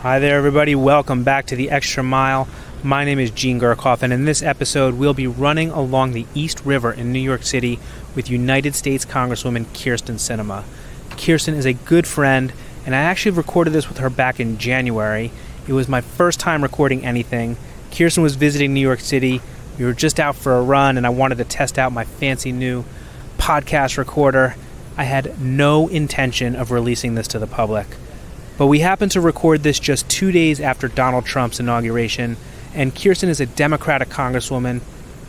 Hi there, everybody. Welcome back to The Extra Mile. My name is Gene Gurkoff, and in this episode, we'll be running along the East River in New York City with United States Congresswoman Kyrsten Sinema. Kyrsten is a good friend, and I actually recorded this with her back in January. It was my first time recording anything. Kyrsten was visiting New York City. We were just out for a run, and I wanted to test out my fancy new podcast recorder. I had no intention of releasing this to the public. But we happened to record this just 2 days after Donald Trump's inauguration, and Kyrsten is a Democratic Congresswoman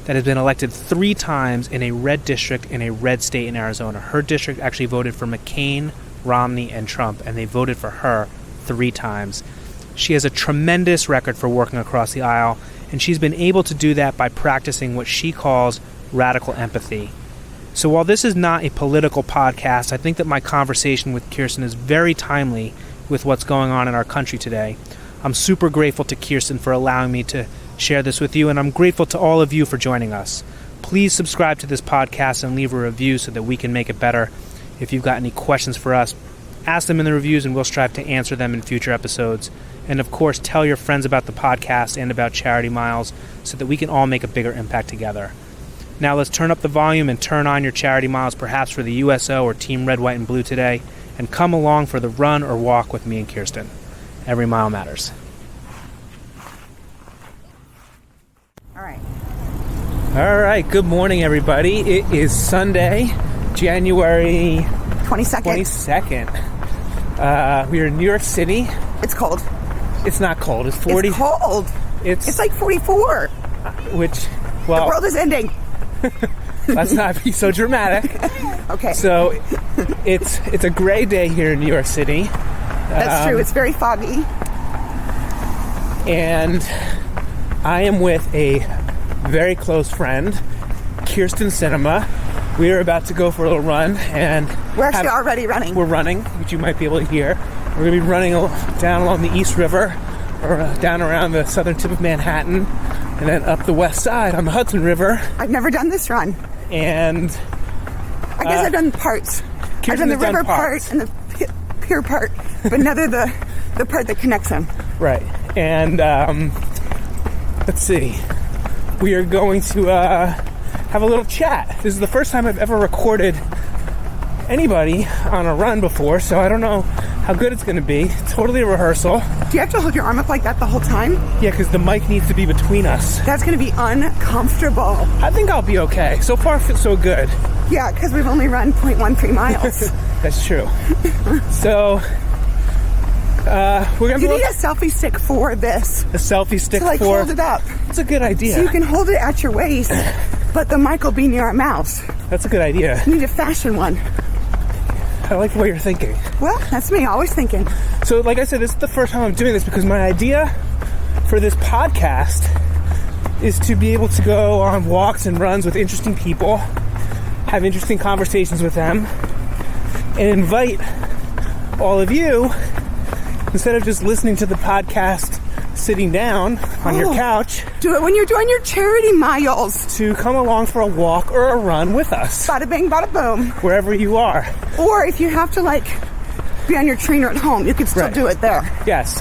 that has been elected 3 times in a red district in a red state in Arizona. Her district actually voted for McCain, Romney, and Trump, and they voted for her 3 times. She has a tremendous record for working across the aisle, and she's been able to do that by practicing what she calls radical empathy. So while this is not a political podcast, I think that my conversation with Kyrsten is very timely with what's going on in our country today. I'm super grateful to Kyrsten for allowing me to share this with you, and I'm grateful to all of you for joining us. Please subscribe to this podcast and leave a review so that we can make it better. If you've got any questions for us, ask them in the reviews and we'll strive to answer them in future episodes. And of course, tell your friends about the podcast and about Charity Miles so that we can all make a bigger impact together. Now let's turn up the volume and turn on your Charity Miles, perhaps for the USO or Team Red, White, and Blue today, and come along for the run or walk with me and Kyrsten. Every mile matters. All right, good morning, everybody. It is Sunday, January 22nd. We are in New York City. It's cold. It's not cold. It's 40. It's cold. It's like 44. The world is ending. Let's not be so dramatic. Okay. So it's a gray day here in New York City. That's true. It's very foggy. And I am with a very close friend, Kyrsten Sinema. We are about to go for a little run, and we're actually already running. We're running, which you might be able to hear. We're going to be running down along the East River, or down around the southern tip of Manhattan, and then up the west side on the Hudson River. I've never done this run. And I guess I've done parts. I've done the river part and the pier part, but never the part that connects them. Right. And let's see. We are going to have a little chat. This is the first time I've ever recorded anybody on a run before, so I don't know how good it's going to be. Totally a rehearsal. Do you have to hold your arm up like that the whole time? Yeah, because the mic needs to be between us. That's going to be uncomfortable. I think I'll be okay. So far, so good. Yeah, because we've only run 0.13 miles. That's true. So, we're going to... You need a selfie stick for this. A selfie stick to, hold it up. That's a good idea. So you can hold it at your waist, but the mic will be near our mouths. That's a good idea. You need a fashion one. I like the way you're thinking. Well, that's me, always thinking. So, like I said, this is the first time I'm doing this because my idea for this podcast is to be able to go on walks and runs with interesting people, have interesting conversations with them, and invite all of you, instead of just listening to the podcast sitting down on your couch, do it when you're doing your charity miles, to come along for a walk or a run with us. Bada bing, bada boom. Wherever you are. Or if you have to be on your trainer at home, you can still do it there. Yes.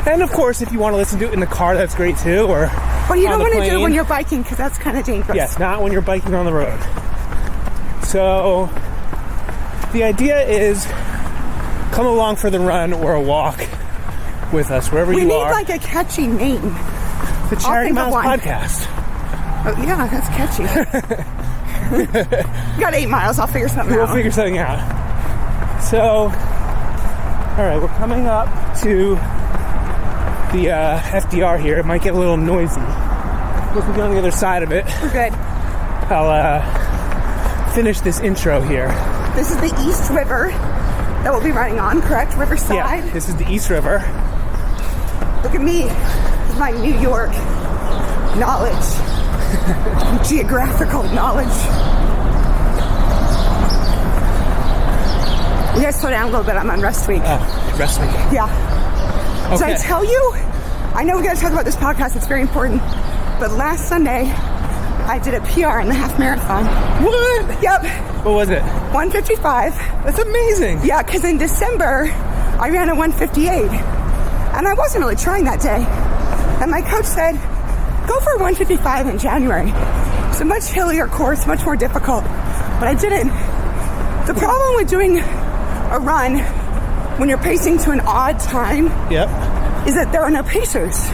And of course, if you want to listen to it in the car, that's great too. Or but you don't want to do it when you're biking, because that's kind of dangerous. Yes, not when you're biking on the road. So the idea is come along for the run or a walk with us, wherever you are. We need a catchy name. The Charity Miles Podcast. Oh, yeah, that's catchy. You got 8 miles. I'll figure something out. We'll figure something out. So, all right, we're coming up to the FDR here. It might get a little noisy. We'll be on the other side of it. We're good. I'll finish this intro here. This is the East River that we'll be running on, correct? Riverside? Yeah, this is the East River. Look at me with my New York knowledge, geographical knowledge. We gotta slow down a little bit. I'm on rest week. Oh, rest week. Yeah. Okay. Did I tell you? I know we gotta talk about this podcast. It's very important. But last Sunday, I did a PR in the half marathon. What? Yep. What was it? 1:55. That's amazing. Yeah, because in December, I ran a 1:58. And I wasn't really trying that day. And my coach said, go for 155 in January. It's a much hillier course, much more difficult. But I didn't. The problem with doing a run when you're pacing to an odd time is that there are no pacers,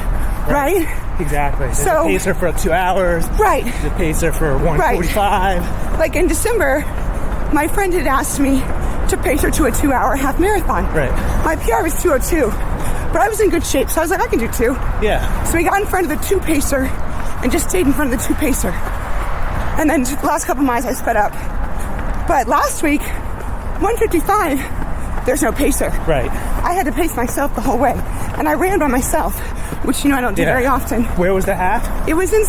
right? Exactly. There's So, a pacer for 2 hours. Right. There's a pacer for 145. Right. Like in December, my friend had asked me to pace her to a 2-hour half marathon. Right. My PR was 2:02, but I was in good shape, so I was like, I can do 2. Yeah. So we got in front of the 2 pacer and just stayed in front of the 2 pacer. And then the last couple miles I sped up. But last week, 155, there's no pacer. Right. I had to pace myself the whole way. And I ran by myself, which, you know, I don't do very often. Where was the half? It was in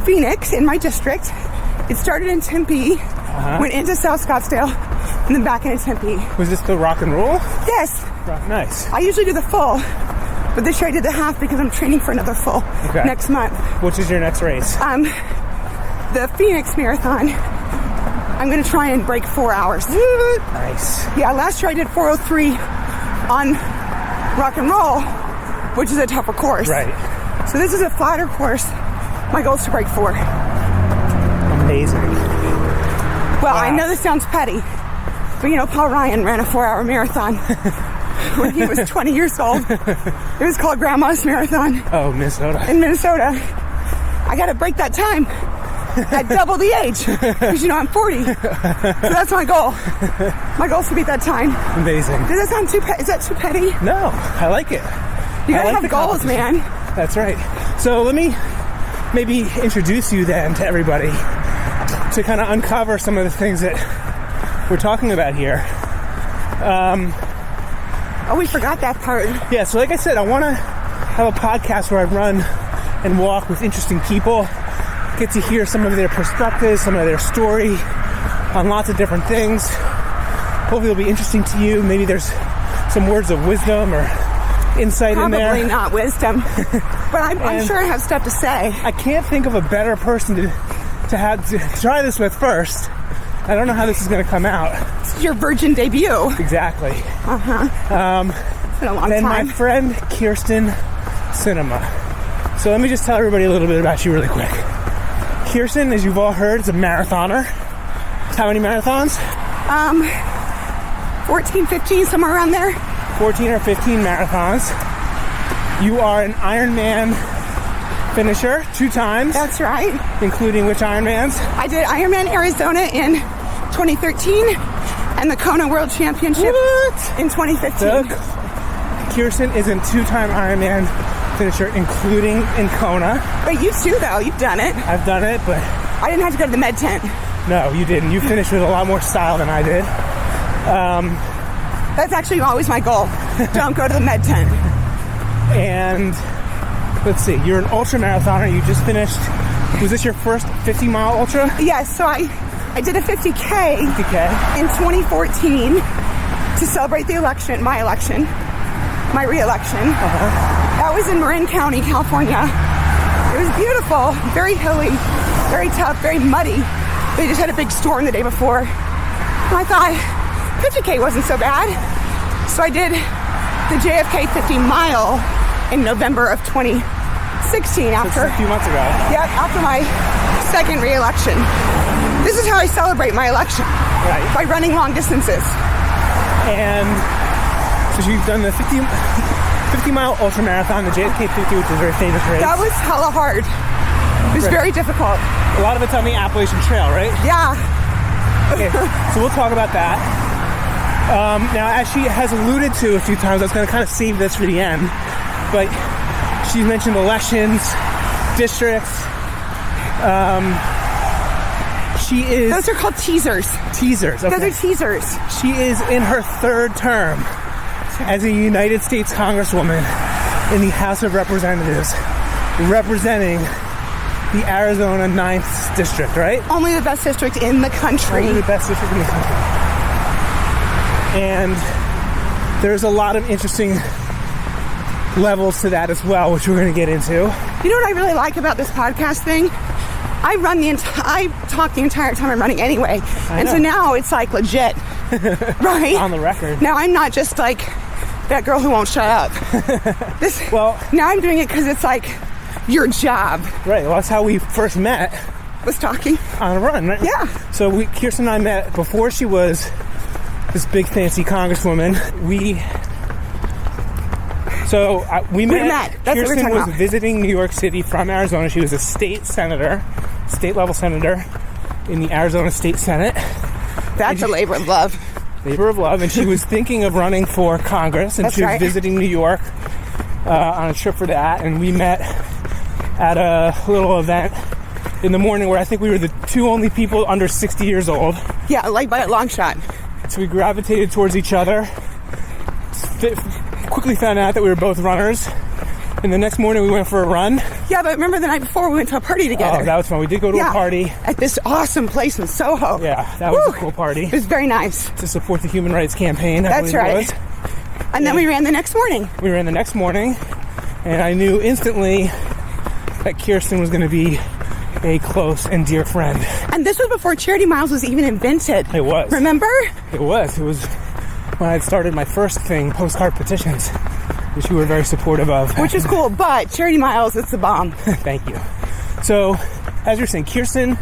Phoenix, in my district. It started in Tempe, went into South Scottsdale, and then back into Tempe. Was this the rock and roll? Yes. Nice. I usually do the full, but this year I did the half because I'm training for another full next month. Which is your next race? The Phoenix Marathon. I'm going to try and break 4 hours. Nice. Yeah, last year I did 4:03 on rock and roll, which is a tougher course. Right. So this is a flatter course. My goal is to break 4. Amazing. Well, wow. I know this sounds petty, but you know, Paul Ryan ran a 4-hour marathon when he was 20 years old. It was called Grandma's Marathon. Oh, Minnesota. In Minnesota. I got to break that time at double the age, because you know I'm 40. So that's my goal. My goal is to beat that time. Amazing. Does that sound is that too petty? No, I like it. You gotta have goals, man. That's right. So let me maybe introduce you then to everybody to kind of uncover some of the things that we're talking about here. Oh, we forgot that part. Yeah, so like I said, I want to have a podcast where I run and walk with interesting people, get to hear some of their perspectives, some of their story on lots of different things. Hopefully it'll be interesting to you. Maybe there's some words of wisdom or insight in there. Probably not wisdom, but I'm sure I have stuff to say. I can't think of a better person to try this with first. I don't know how this is going to come out. It's your virgin debut. Exactly. It's been a long and time. My friend Kyrsten Sinema. So let me just tell everybody a little bit about you really quick. Kyrsten, as you've all heard, is a marathoner. How many marathons? 14, 15, somewhere around there. 14 or 15 marathons. You are an Ironman Finisher 2 times. That's right. Including which Ironmans? I did Ironman Arizona in 2013 and the Kona World Championship in 2015. Kyrsten is a 2-time Ironman Finisher, including in Kona. But you too, though. You've done it. I've done it, but I didn't have to go to the med tent. No, you didn't. You finished with a lot more style than I did. That's actually always my goal. Don't go to the med tent. And let's see, you're an ultra marathoner. You just finished. Was this your first 50-mile ultra? Yes. So I did a 50K in 2014 to celebrate the election, my re-election. That was in Marin County, California. It was beautiful, very hilly, very tough, very muddy. They just had a big storm the day before. And I thought 50K wasn't so bad. So I did the JFK 50-mile in November of 2016 after a few months ago. Yep, after my second re-election. This is how I celebrate my election. Right. By running long distances. And so you've done the 50-mile ultramarathon, the JFK 50, which is a very famous race. That was hella hard. It was very difficult. A lot of it's on the Appalachian Trail, right? Yeah. Okay, so we'll talk about that. Now, as she has alluded to a few times, I was going to kind of save this for the end, but she's mentioned elections, districts. Those are called teasers. Teasers, okay. Those are teasers. She is in her 3rd term as a United States Congresswoman in the House of Representatives, representing the Arizona 9th District, right? Only the best district in the country. Only the best district in the country. And there's a lot of interesting levels to that as well, which we're going to get into. You know what I really like about this podcast thing? I talk the entire time I'm running anyway. And so now it's like legit. Right? On the record. Now I'm not just like that girl who won't shut up. Now I'm doing it because it's like your job. Right. Well, that's how we first met. Was talking on a run, right? Yeah. So Kyrsten and I met before she was this big fancy congresswoman. We met. Kyrsten was visiting New York City from Arizona. She was a state level senator in the Arizona State Senate. That's a labor of love. Labor of love, and she was thinking of running for Congress, and she was visiting New York on a trip for that, and we met at a little event in the morning where I think we were the two only people under 60 years old. Yeah, like by a long shot. So we gravitated towards each other, quickly found out that we were both runners, and the next morning we went for a run. Yeah, but remember the night before we went to a party together? Oh, that was fun. We did go to a party. At this awesome place in Soho. Yeah, that was a cool party. It was very nice. To support the Human Rights Campaign, That's right. And then we ran the next morning. And I knew instantly that Kyrsten was going to be a close and dear friend. And this was before Charity Miles was even invented. It was. Remember? It was when I had started my first thing, postcard petitions, which you were very supportive of. Which is cool, but Charity Miles, it's the bomb. Thank you. So, as you're saying, Kyrsten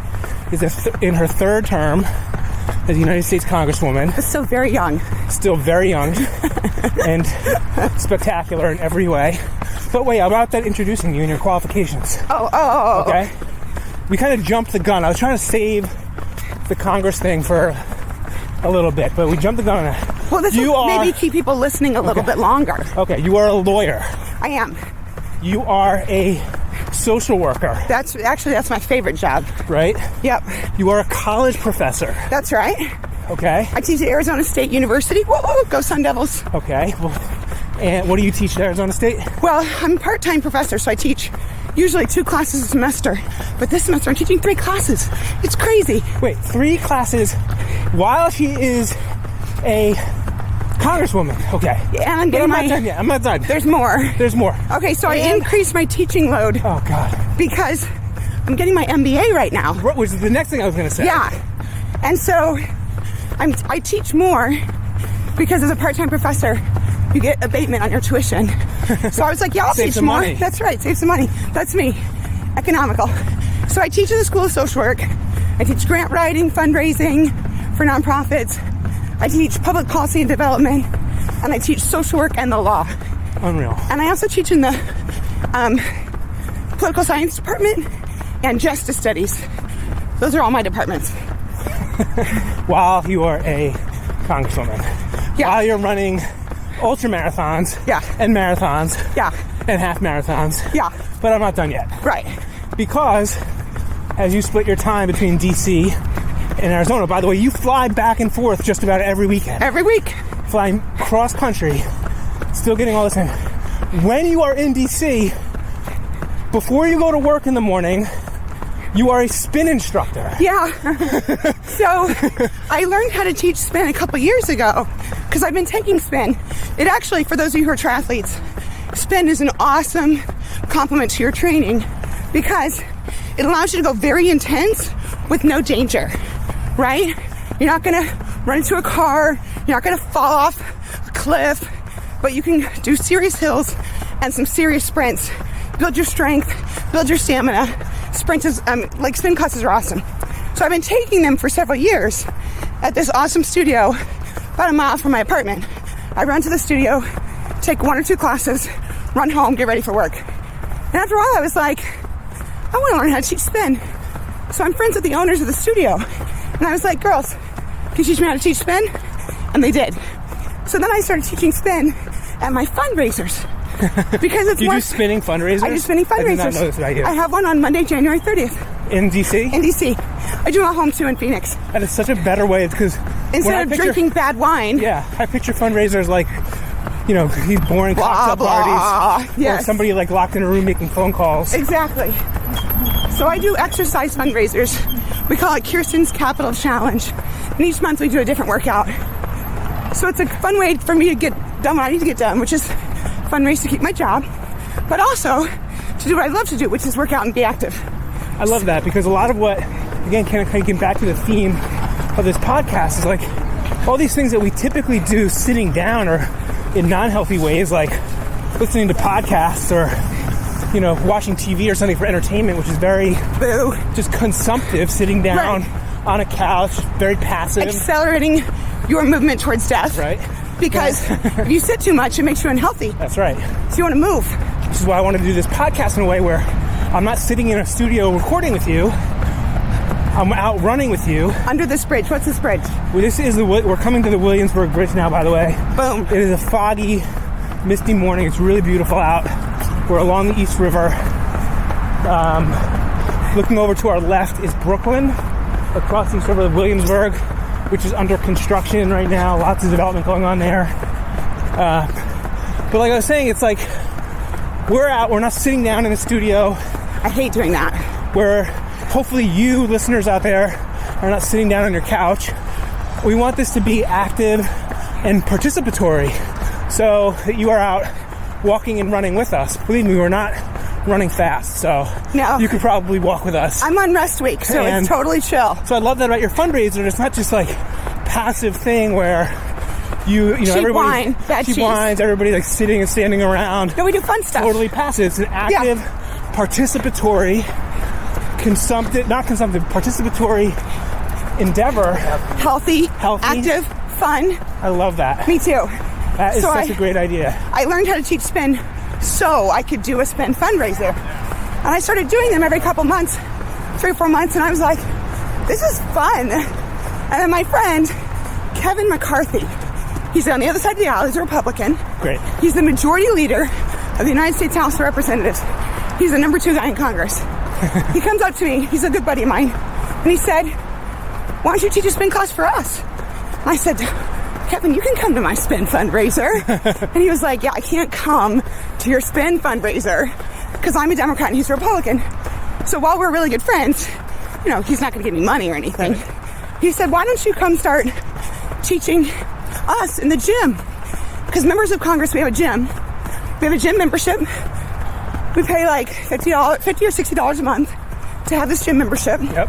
is in her third term as United States Congresswoman. It's so very young. Still very young and spectacular in every way. But wait, I'm about that introducing you and your qualifications. Oh. Okay? We kind of jumped the gun. I was trying to save the Congress thing for a little bit, but we jumped the gun on it. Well, this will maybe keep people listening a little bit longer. Okay, you are a lawyer. I am. You are a social worker. That's my favorite job. Right? Yep. You are a college professor. That's right. Okay. I teach at Arizona State University. Whoa, go Sun Devils. Okay. Well, and what do you teach at Arizona State? Well, I'm a part-time professor, so I teach usually 2 classes a semester. But this semester, I'm teaching 3 classes. It's crazy. Wait, 3 classes while she is a Congresswoman. Okay. Yeah, I'm not done yet. I'm not done. There's more. Okay, so I increased my teaching load. Oh, God. Because I'm getting my MBA right now. Which is the next thing I was going to say. Yeah. And so I teach more because as a part-time professor, you get abatement on your tuition. So I was like, yeah, I'll teach more. Money. That's right. Save some money. That's me. Economical. So I teach at the School of Social Work. I teach grant writing, fundraising for nonprofits. I teach public policy and development. And I teach social work and the law. Unreal. And I also teach in the political science department and justice studies. Those are all my departments. While you are a Congresswoman. Yeah. While you're running ultramarathons. Yeah. And marathons. Yeah. And half marathons. Yeah. But I'm not done yet. Right. Because as you split your time between DC and Arizona, by the way, you fly back and forth just about every weekend. Every week. Flying cross country. Still getting all this in. When you are in DC, before you go to work in the morning, you are a spin instructor. Yeah. So I learned how to teach spin a couple years ago because I've been taking spin. It actually, for those of you who are triathletes, spin is an awesome complement to your training because it allows you to go very intense with no danger, right? You're not going to run into a car. You're not going to fall off a cliff, but you can do serious hills and some serious sprints. Build your strength, build your stamina. Sprints is, like spin classes are awesome. So I've been taking them for several years at this awesome studio about a mile from my apartment. I run to the studio, take 1 or 2 classes, run home, get ready for work. And after a while I was like, I want to learn how to teach spin. So I'm friends with the owners of the studio. And I was like, girls, can you teach me how to teach spin? And they did. So then I started teaching spin at my fundraisers. Because it's you do spinning fundraisers? I do spinning fundraisers. I did not know this about you. I have one on Monday, January 30th. In DC? In DC. I do them at home too in Phoenix. That is such a better way because instead of drinking bad wine. Yeah, I picture fundraisers like, you know, these boring cocktail parties. Yes. Or somebody like locked in a room making phone calls. Exactly. So I do exercise fundraisers. We call it Kyrsten's Capital Challenge. And each month we do a different workout. So it's a fun way for me to get done what I need to get done, which is fundraise to keep my job, but also to do what I love to do, which is work out and be active. I love that because a lot of what, again, kind of get back to the theme of this podcast is like all these things that we typically do sitting down or in non-healthy ways, like listening to podcasts or, you know, watching TV or something for entertainment, which is very just consumptive, sitting down on a couch, very passive. Accelerating your movement towards death. Right. Because if you sit too much, it makes you unhealthy. That's right. So you want to move. Which is why I want to do this podcast in a way where I'm not sitting in a studio recording with you. I'm out running with you. Under this bridge. What's this bridge? Well, we're coming to the Williamsburg Bridge now, by the way. Boom. It is a foggy, misty morning. It's really beautiful out. We're along the East River. Looking over to our left is Brooklyn. Across the East River, Williamsburg, which is under construction right now. Lots of development going on there. But like I was saying, it's like we're out. We're not sitting down in a studio. I hate doing that. Where hopefully you listeners out there are not sitting down on your couch. We want this to be active and participatory so that you are out walking and running with us. Believe me, we're not running fast, so no. You could probably walk with us. I'm on rest week, so it's totally chill. So I love that about your fundraiser. It's not just like passive thing where you know, cheap wine, bad cheap cheese. Wines, everybody like sitting and standing around. No, we do fun stuff. Totally passive. It's an active, participatory, participatory endeavor. Healthy, active, fun. I love that. Me too. That is such a great idea. I learned how to teach spin so I could do a spin fundraiser. And I started doing them every couple months, 3 or 4 months, and I was like, this is fun. And then my friend, Kevin McCarthy, he's on the other side of the aisle, he's a Republican. Great. He's the majority leader of the United States House of Representatives. He's the number 2 guy in Congress. He comes up to me, he's a good buddy of mine, and he said, why don't you teach a spin class for us? And I said, Kevin, you can come to my spin fundraiser. And he was like, yeah, I can't come to your spin fundraiser because I'm a Democrat and he's a Republican. So while we're really good friends, you know, he's not going to give me money or anything. He said, why don't you come start teaching us in the gym? Because members of Congress, we have a gym. We have a gym membership. We pay like $50 or $60 a month to have this gym membership. Yep.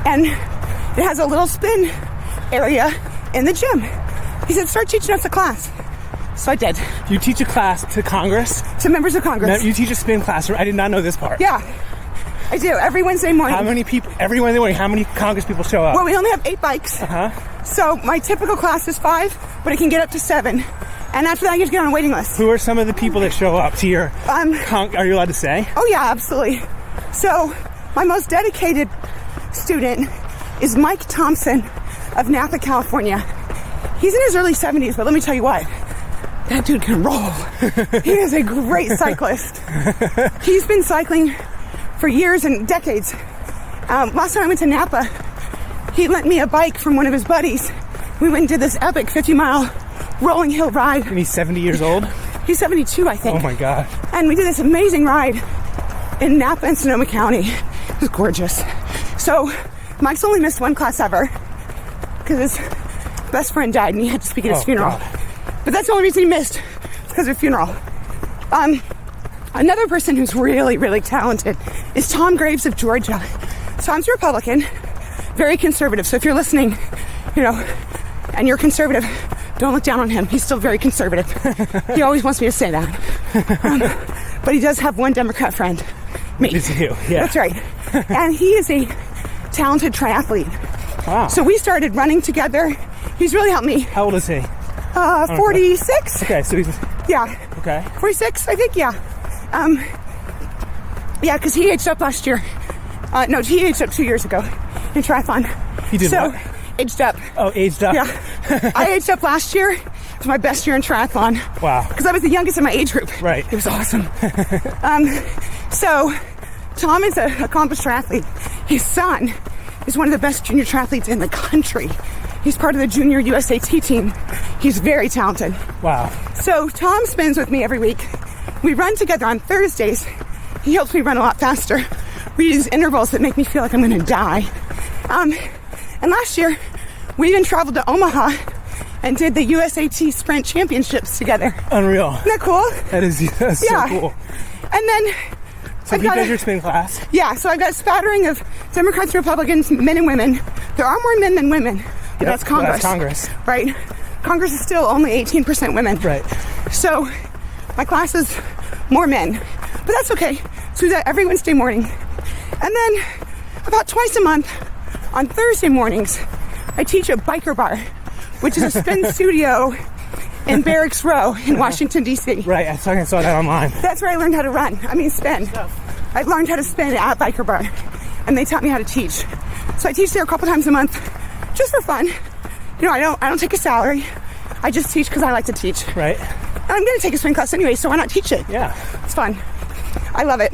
And it has a little spin area in the gym. He said, start teaching us a class. So I did. You teach a class to Congress? To members of Congress. You teach a spin class. I did not know this part. Yeah, I do. Every Wednesday morning. How many people, every Wednesday morning, how many Congress people show up? Well, we only have 8 bikes. So my typical class is 5, but it can get up to 7. And after that, you get on a waiting list. Who are some of the people that show up to your are you allowed to say? Oh, yeah, absolutely. So my most dedicated student is Mike Thompson of Napa, California. He's in his early 70s, but let me tell you what. That dude can roll. He is a great cyclist. He's been cycling for years and decades. Last time I went to Napa, he lent me a bike from one of his buddies. We went and did this epic 50-mile rolling hill ride. And he's 70 years old? He's 72, I think. Oh my God. And we did this amazing ride in Napa and Sonoma County. It was gorgeous. So Mike's only missed 1 class ever because his best friend died and he had to speak at his funeral. God. But that's the only reason he missed, because of a funeral. Another person who's really, really talented is Tom Graves of Georgia. Tom's a Republican, very conservative. So if you're listening, you know, and you're conservative, don't look down on him. He's still very conservative. He always wants me to say that. But he does have one Democrat friend, me. It's you, yeah. That's right. And he is a talented triathlete. Wow. So we started running together. He's really helped me. How old is he? 46. Okay, so he's... Yeah. Okay. 46, I think, yeah. Yeah, because he aged up last year. No, he aged up 2 years ago in triathlon. He did what? Aged up. Oh, aged up. Yeah. I aged up last year. It was my best year in triathlon. Wow. Because I was the youngest in my age group. Right. It was awesome. So, Tom is an accomplished triathlete. His son is one of the best junior triathletes in the country. He's part of the junior USAT team. He's very talented. Wow. So Tom spins with me every week. We run together on Thursdays. He helps me run a lot faster. We use intervals that make me feel like I'm going to die. And last year, we even traveled to Omaha and did the USAT Sprint Championships together. Unreal. Isn't that cool? That's so cool. And then... So he does your spin class? Yeah, so I've got a spattering of Democrats, Republicans, men and women. There are more men than women. But that's Congress. That's Congress. Right? Congress is still only 18% women. Right. So my class is more men. But that's okay. So we do that every Wednesday morning. And then about twice a month, on Thursday mornings, I teach a biker bar, which is a spin studio in Barracks Row in Washington, D.C. Right, I saw that online. That's where I learned how to spin. I learned how to spin at biker bar, and they taught me how to teach. So I teach there a couple times a month, just for fun. You know, I don't take a salary. I just teach because I like to teach. Right. And I'm going to take a swim class anyway, so why not teach it? Yeah. It's fun. I love it.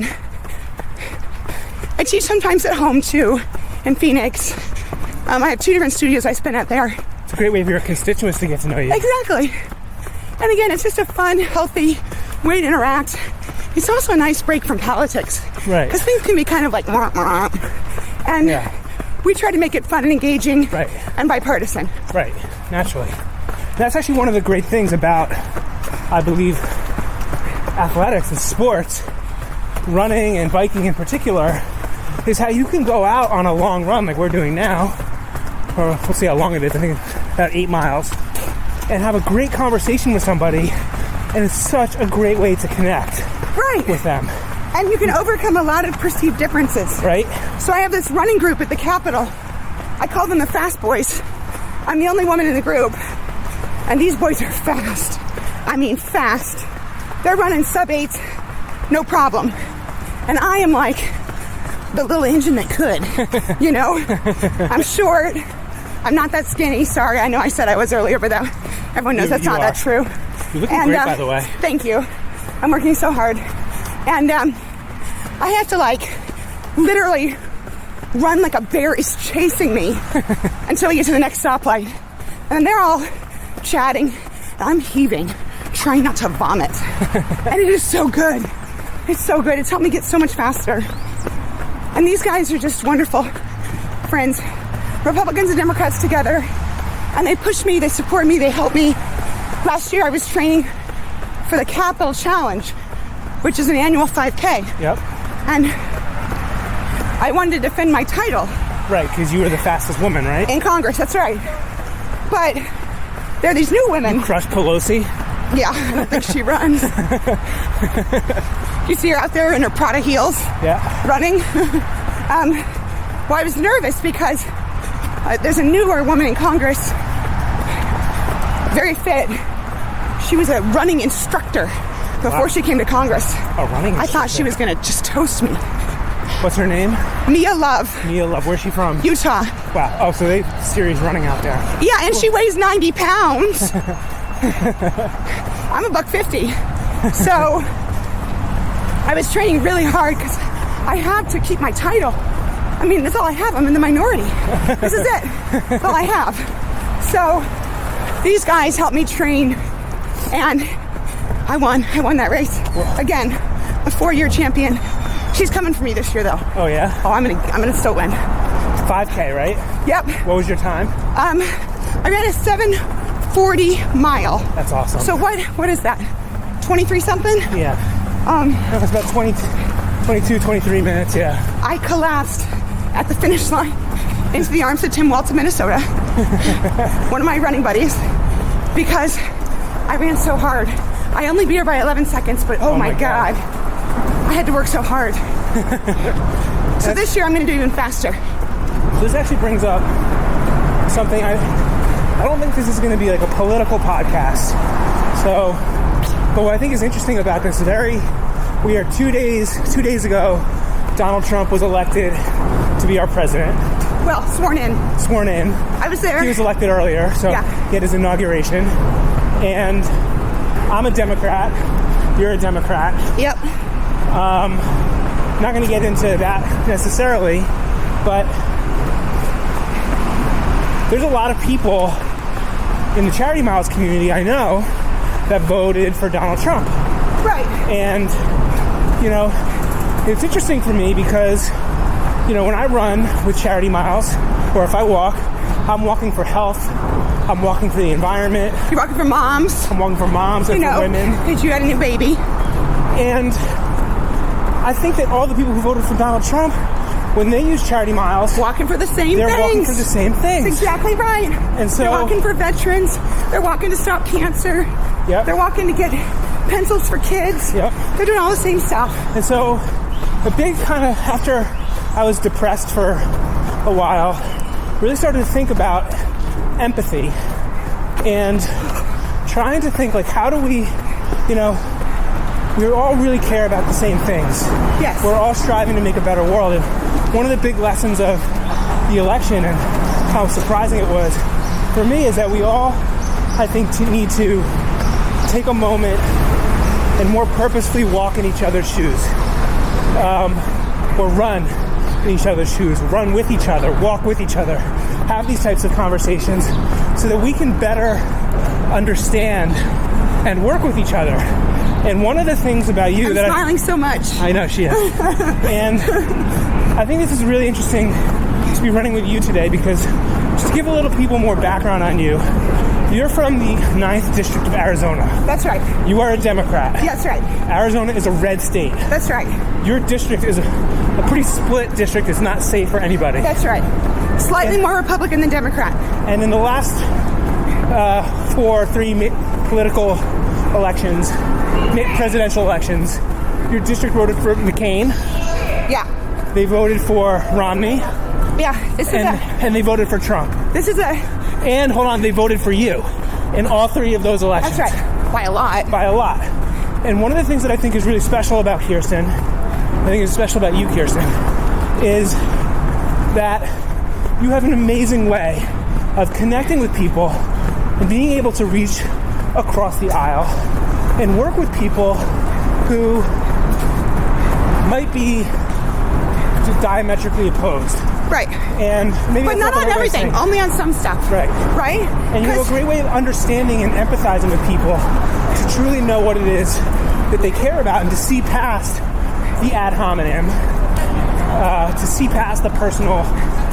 I teach sometimes at home, too, in Phoenix. I have 2 different studios I spin at there. It's a great way for your constituents to get to know you. Exactly. And again, it's just a fun, healthy way to interact. It's also a nice break from politics. Right. Because things can be kind of like, and we try to make it fun and engaging and bipartisan. Right, naturally. That's actually one of the great things about, I believe, athletics and sports, running and biking in particular, is how you can go out on a long run like we're doing now, or we'll see how long it is, I think about 8 miles, and have a great conversation with somebody, and it's such a great way to connect with them. And you can overcome a lot of perceived differences. Right. So I have this running group at the Capitol. I call them the Fast Boys. I'm the only woman in the group, and these boys are fast. I mean fast. They're running sub-8s, no problem. And I am like the little engine that could, you know? I'm short. I'm not that skinny. Sorry, I know I said I was earlier, but everyone knows that's not that true. You're looking great, by the way. Thank you. I'm working so hard. And I have to, like, literally run like a bear is chasing me until we get to the next stoplight. And they're all chatting. I'm heaving, trying not to vomit. And it is so good. It's so good. It's helped me get so much faster. And these guys are just wonderful friends. Republicans and Democrats together. And they push me, they support me, they help me. Last year I was training for the Capitol Challenge, which is an annual 5K. Yep. And I wanted to defend my title. Right, because you were the fastest woman, right? In Congress, that's right. But there are these new women. You crushed Pelosi? Yeah, I don't think she runs. You see her out there in her Prada heels? Yeah. Running. Well, I was nervous because there's a newer woman in Congress, very fit. She was a running instructor before she came to Congress. A running instructor? I thought she was going to just toast me. What's her name? Mia Love. Mia Love. Where's she from? Utah. Wow. Oh, so they serious running out there. Yeah, and she weighs 90 pounds. I'm $150. So I was training really hard because I have to keep my title. I mean, that's all I have. I'm in the minority. This is it. That's all I have. So these guys helped me train, and I won that race. Again, a 4-year champion. She's coming for me this year, though. Oh yeah? Oh, I'm gonna still win. 5K, right? Yep. What was your time? I ran a 7:40 mile. That's awesome. So what is that? 23 something? Yeah. That was about 22, 23 minutes. Yeah. I collapsed at the finish line into the arms of Tim Welts of Minnesota, one of my running buddies, because I ran so hard. I only beat her by 11 seconds, but oh my God. I had to work so hard. So this year I'm going to do even faster. This actually brings up something. I don't think this is going to be like a political podcast. So, but what I think is interesting about this, we are 2 days ago, Donald Trump was elected to be our president. Well, sworn in. I was there. He was elected earlier, so he had his inauguration. And I'm a Democrat. You're a Democrat. Yep. Not going to get into that necessarily, but there's a lot of people in the Charity Miles community I know that voted for Donald Trump. Right. And, you know, it's interesting for me because, you know, when I run with Charity Miles, or if I walk, I'm walking for health. I'm walking for the environment. You're walking for moms. I'm walking for moms and for women. Because you had a new baby. And I think that all the people who voted for Donald Trump when they use charity miles, walking for the same they're things. walking for the same things. That's exactly right. And so they're walking for veterans. They're walking to stop cancer. Yep. They're walking to get pencils for kids. Yep. They're doing all the same stuff. And so a big kind of, after I was depressed for a while, really started to think about empathy and trying to think, like, how do we, we all really care about the same things. Yes. We're all striving to make a better world. And one of the big lessons of the election and how surprising it was for me is that we all, I think, need to take a moment and more purposefully walk in each other's shoes. Or run in each other's shoes, run with each other, walk with each other, have these types of conversations so that we can better understand and work with each other. And one of the things about you I'm smiling so much. I know she is. And I think this is really interesting to be running with you today because just to give a little people more background on you, you're from the 9th District of Arizona. That's right. You are a Democrat. That's right. Arizona is a red state. That's right. Your district is a pretty split district. It's not safe for anybody. That's right. Slightly more Republican than Democrat. And in the last three political elections, presidential elections, your district voted for McCain. Yeah. They voted for Romney. Yeah. And they voted for Trump. And hold on, they voted for you in all three of those elections. That's right. By a lot. By a lot. And one of the things that I think is really special about Kyrsten, I think is special about you, Kyrsten, is that you have an amazing way of connecting with people and being able to reach across the aisle and work with people who might be just diametrically opposed. Right. And maybe but not on everything, only on some stuff. Right. Right? And you have a great way of understanding and empathizing with people to truly know what it is that they care about and to see past the ad hominem, to see past the personal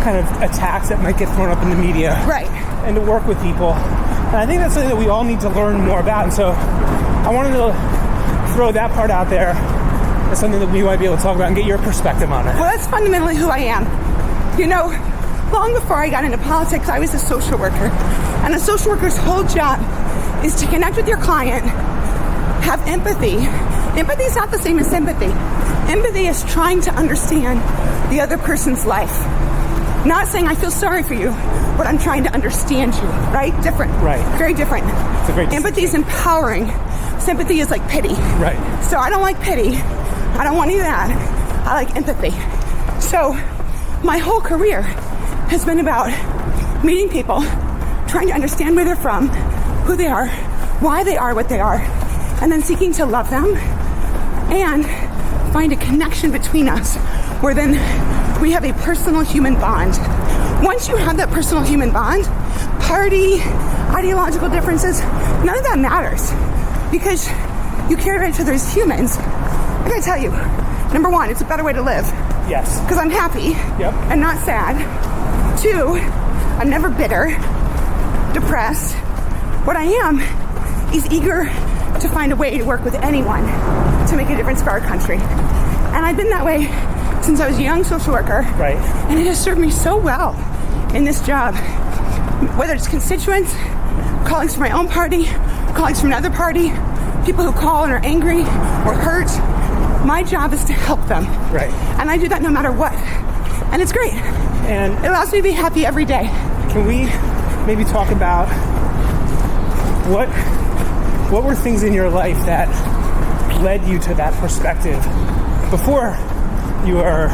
kind of attacks that might get thrown up in the media. Right. And to work with people. And I think that's something that we all need to learn more about. And so I wanted to throw that part out there as something that we might be able to talk about and get your perspective on it. Well, that's fundamentally who I am. Long before I got into politics, I was a social worker. And a social worker's whole job is to connect with your client, have empathy. Empathy is not the same as sympathy. Empathy is trying to understand the other person's life. Not saying I feel sorry for you, but I'm trying to understand you, right? Different. Right. Very different. It's a great Empathy is empowering. Sympathy is like pity. Right. So I don't like pity. I don't want any of that. I like empathy. So my whole career has been about meeting people, trying to understand where they're from, who they are, why they are what they are, and then seeking to love them and find a connection between us where then we have a personal human bond. Once you have that personal human bond, party, ideological differences, none of that matters because you care about each other as humans. I gotta tell you, number one, it's a better way to live. Yes. Because I'm happy. Yep. And not sad. 2, I'm never bitter, depressed. What I am is eager to find a way to work with anyone to make a difference for our country. And I've been that way since I was a young social worker. Right. And it has served me so well in this job. Whether it's constituents, colleagues from my own party, colleagues from another party, people who call and are angry or hurt. My job is to help them. Right. And I do that no matter what. And it's great. And it allows me to be happy every day. Can we maybe talk about what were things in your life that led you to that perspective before you were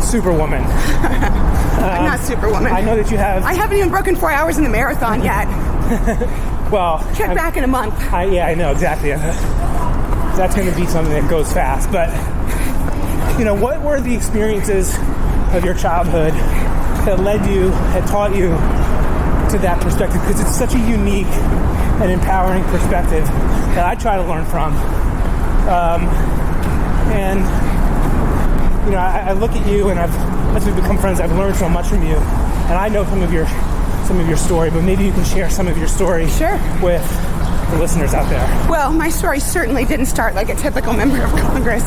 Superwoman? I'm not Superwoman. I know that you have... I haven't even broken 4 hours in the marathon yet. Well... Check back in a month. I know, exactly. That's going to be something that goes fast. But, what were the experiences of your childhood that led you, that taught you to that perspective? Because it's such a unique and empowering perspective that I try to learn from. I look at you, and as we've become friends, I've learned so much from you. And I know some of your story, but maybe you can share some of your story with the listeners out there. Well, my story certainly didn't start like a typical member of Congress.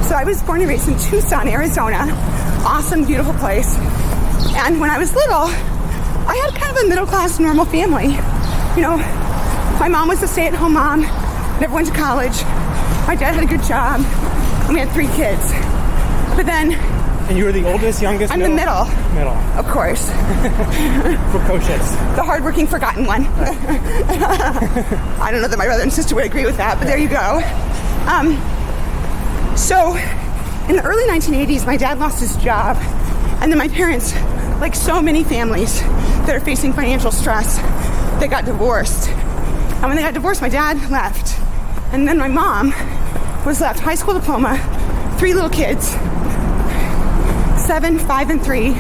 So I was born and raised in Tucson, Arizona, Awesome, beautiful place. And when I was little, I had kind of a middle-class, normal family. You know, my mom was a stay-at-home mom, never went to college. My dad had a good job, and we had 3 kids. But then... And you were the oldest, youngest? I'm the middle. Middle. Of course. Precocious. The hardworking, forgotten one. I don't know that my brother and sister would agree with that, but there you go. So, in the early 1980s, my dad lost his job. And then my parents, like so many families that are facing financial stress, they got divorced. And when they got divorced, my dad left. And then my mom was left, high school diploma, 3 little kids, 7, 5, and 3,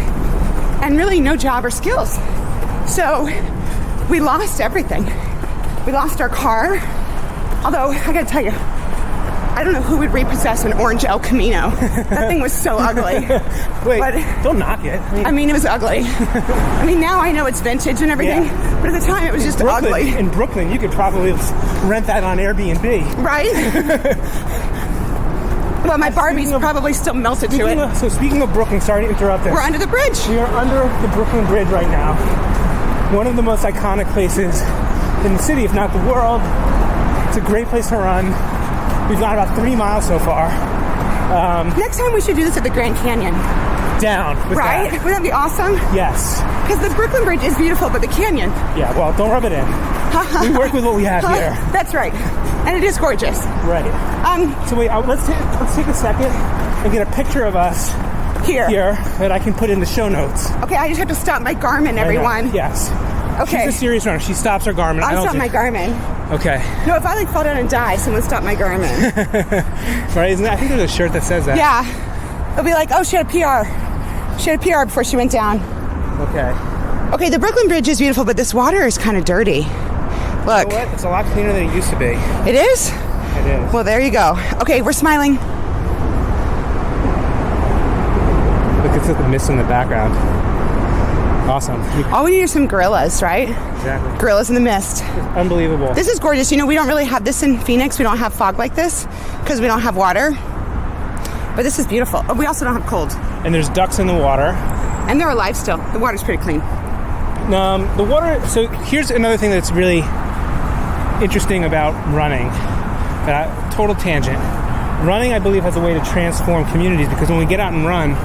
and really no job or skills. So we lost everything. We lost our car. Although, I gotta tell you, I don't know who would repossess an orange El Camino. That thing was so ugly. Wait, but, don't knock it. I mean, it was ugly. I mean, now I know it's vintage and everything, but at the time it was just ugly. In Brooklyn, you could probably rent that on Airbnb. Right? Well, my Barbie's probably still melted to it. So speaking of Brooklyn, sorry to interrupt this. We're under the bridge. We are under the Brooklyn Bridge right now. One of the most iconic places in the city, if not the world. It's a great place to run. We've gone about 3 miles so far. Next time we should do this at the Grand Canyon. Down with right? that. Wouldn't that be awesome? Yes. Because the Brooklyn Bridge is beautiful, but the canyon... Yeah, well, don't rub it in. We work with what we have here. That's right. And it is gorgeous. Right. So wait, let's take a second and get a picture of us here that I can put in the show notes. Okay, I just have to stop my Garmin, everyone. Yes. Okay. She's a serious runner. She stops her Garmin. I stop my Garmin. Okay. No, if I fall down and die, someone stop my Garmin. Right? Isn't that, I think there's a shirt that says that. Yeah. It'll be like, oh, she had a PR. She had a PR before she went down. Okay. Okay, the Brooklyn Bridge is beautiful, but this water is kind of dirty. Look. You know what? It's a lot cleaner than it used to be. It is? It is. Well, there you go. Okay, we're smiling. Look, it's the mist in the background. Awesome. All we need are some gorillas, right? Exactly. Gorillas in the mist. Unbelievable. This is gorgeous. You know, we don't really have this in Phoenix. We don't have fog like this because we don't have water. But this is beautiful. Oh, we also don't have cold. And there's ducks in the water. And they're alive still. The water's pretty clean. The water... So here's another thing that's really interesting about running. Total tangent. Running, I believe, has a way to transform communities because when we get out and run